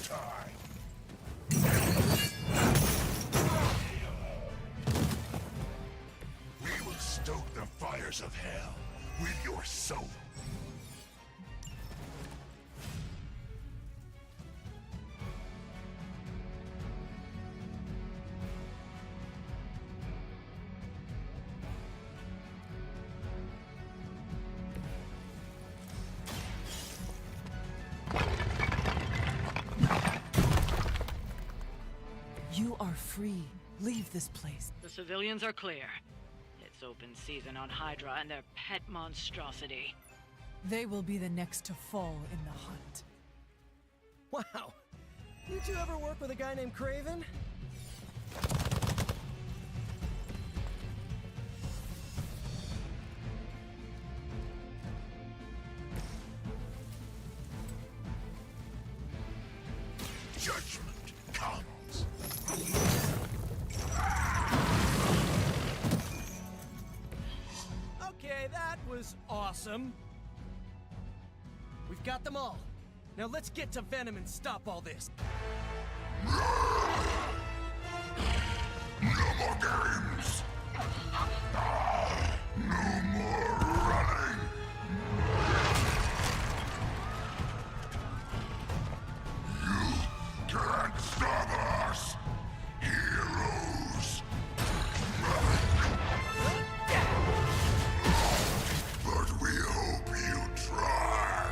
time. We will stoke the fires of hell with your soul. You are free. Leave this place. The civilians are clear. It's open season on Hydra and their pet monstrosity. They will be the next to fall in the hunt. Wow. You two ever work with a guy named Craven? Judgment comes. Okay, that was awesome. We've got them all. Now let's get to Venom and stop all this. No more games. No more running. You can't stop us, heroes. But we hope you try.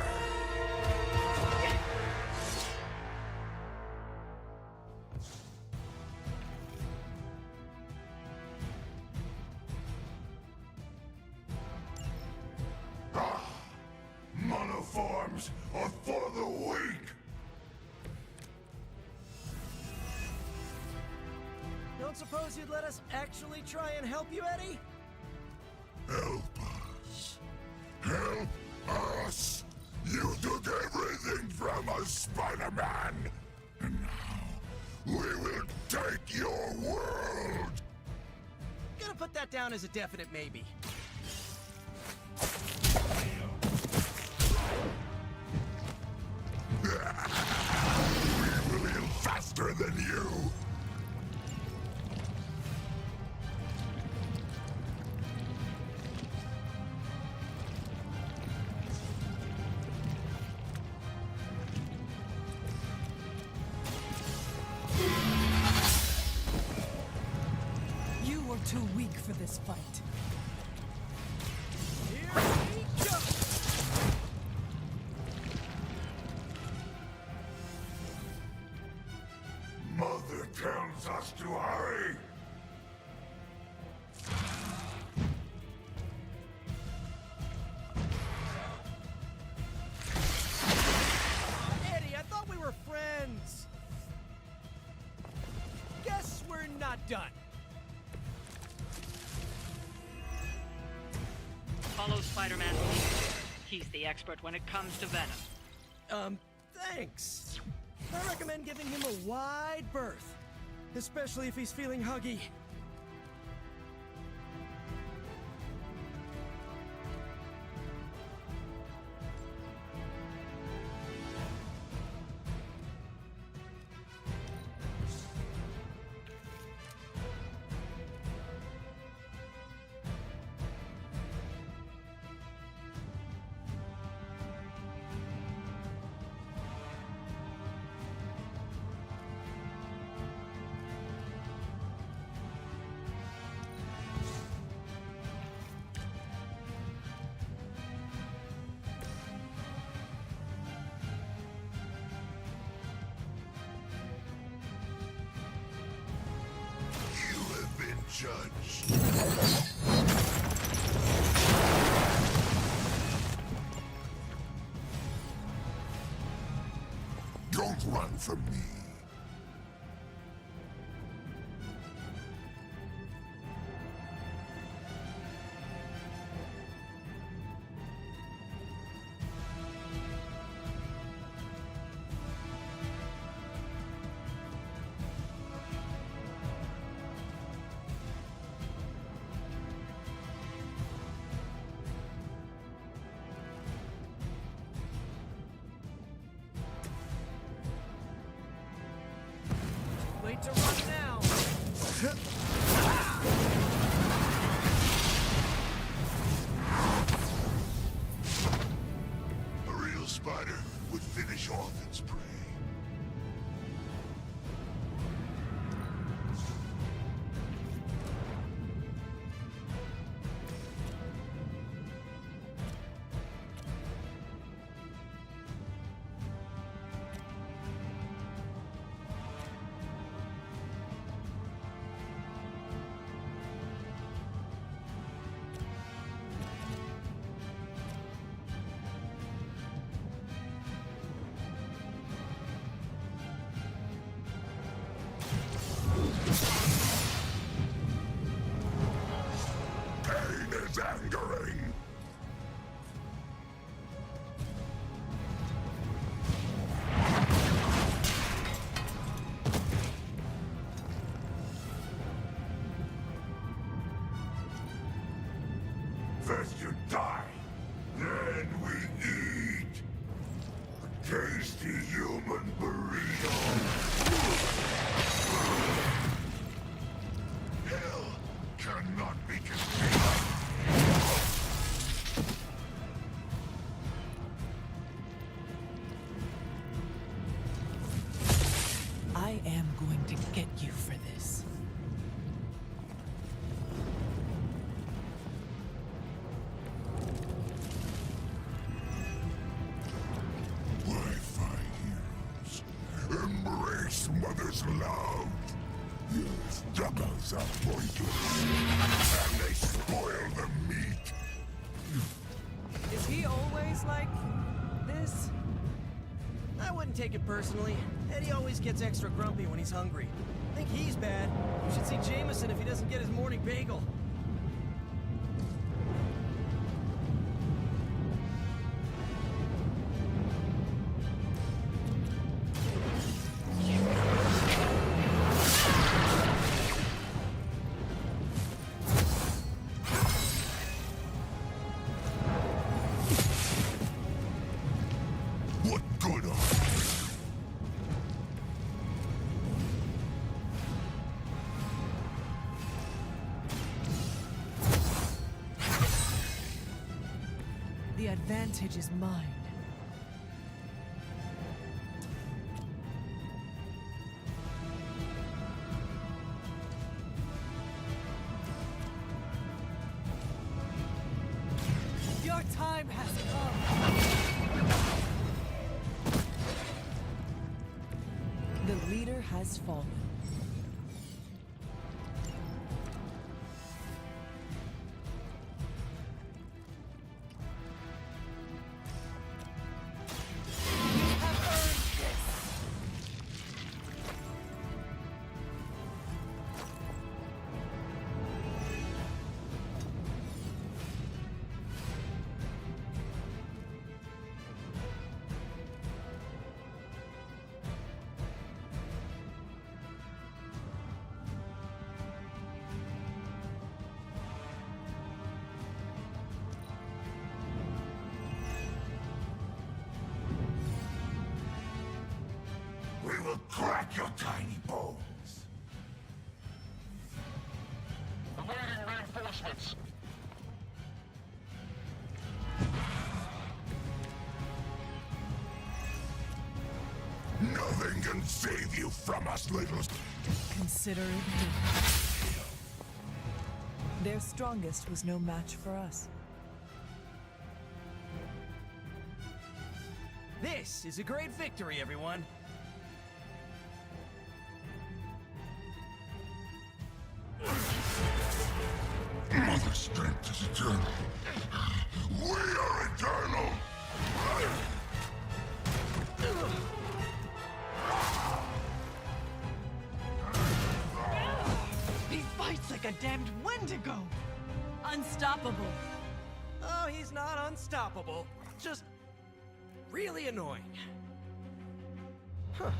Monoforms are for the weak. Don't suppose you'd let us actually try and help you, Eddie? Help us. Help us. You took everything from us, Spider-Man. And now we will take your world. Gonna put that down as a definite maybe. We will heal faster than you. You are too weak for this fight. Here we go! Mother tells us to hurry. Eddie, I thought we were friends. Guess we're not done. Follow Spider-Man. He's the expert when it comes to Venom. Thanks. I recommend giving him a wide berth, especially if he's feeling huggy. Judged. Don't run from me. late to run now. A real spider would finish off its prey. Pain is angering. First you die, then we eat. A tasty human burrito. Hell cannot be contained. I am going to get you for this. Wi-Fi heroes, embrace Mother's love. Yes, duggouts are pointless, and they spoil the meat. Is he always like this? I wouldn't take it personally. Eddie always gets extra grumpy when he's hungry. I think he's bad. You should see Jameson if he doesn't get his morning bagel. What good are they? The advantage is mine. Your time has come. The leader has fallen. We will crack your tiny bones. Awaiting reinforcements. Nothing can save you from us, little... Consider it done. Their strongest was no match for us. This is a great victory, everyone. Mother's strength is eternal. We are eternal! He fights like a damned Wendigo! Unstoppable! Oh, he's not unstoppable. Just really annoying. Huh.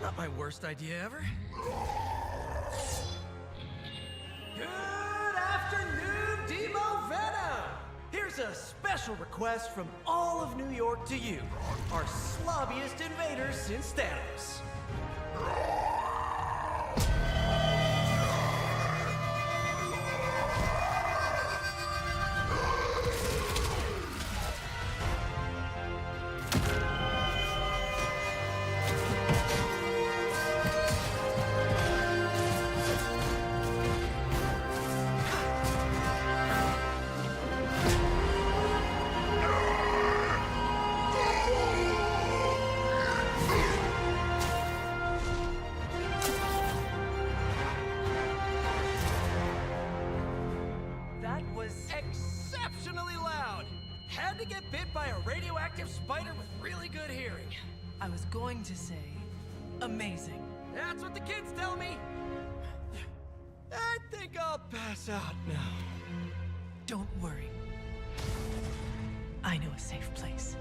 Not my worst idea ever. Good afternoon, Demo Venom! Here's a special request from all of New York to you, our slobbiest invaders since Thanos. was exceptionally loud. Had to get bit by a radioactive spider with really good hearing. I was going to say, amazing. That's what the kids tell me. I think I'll pass out now. Don't worry. I know a safe place.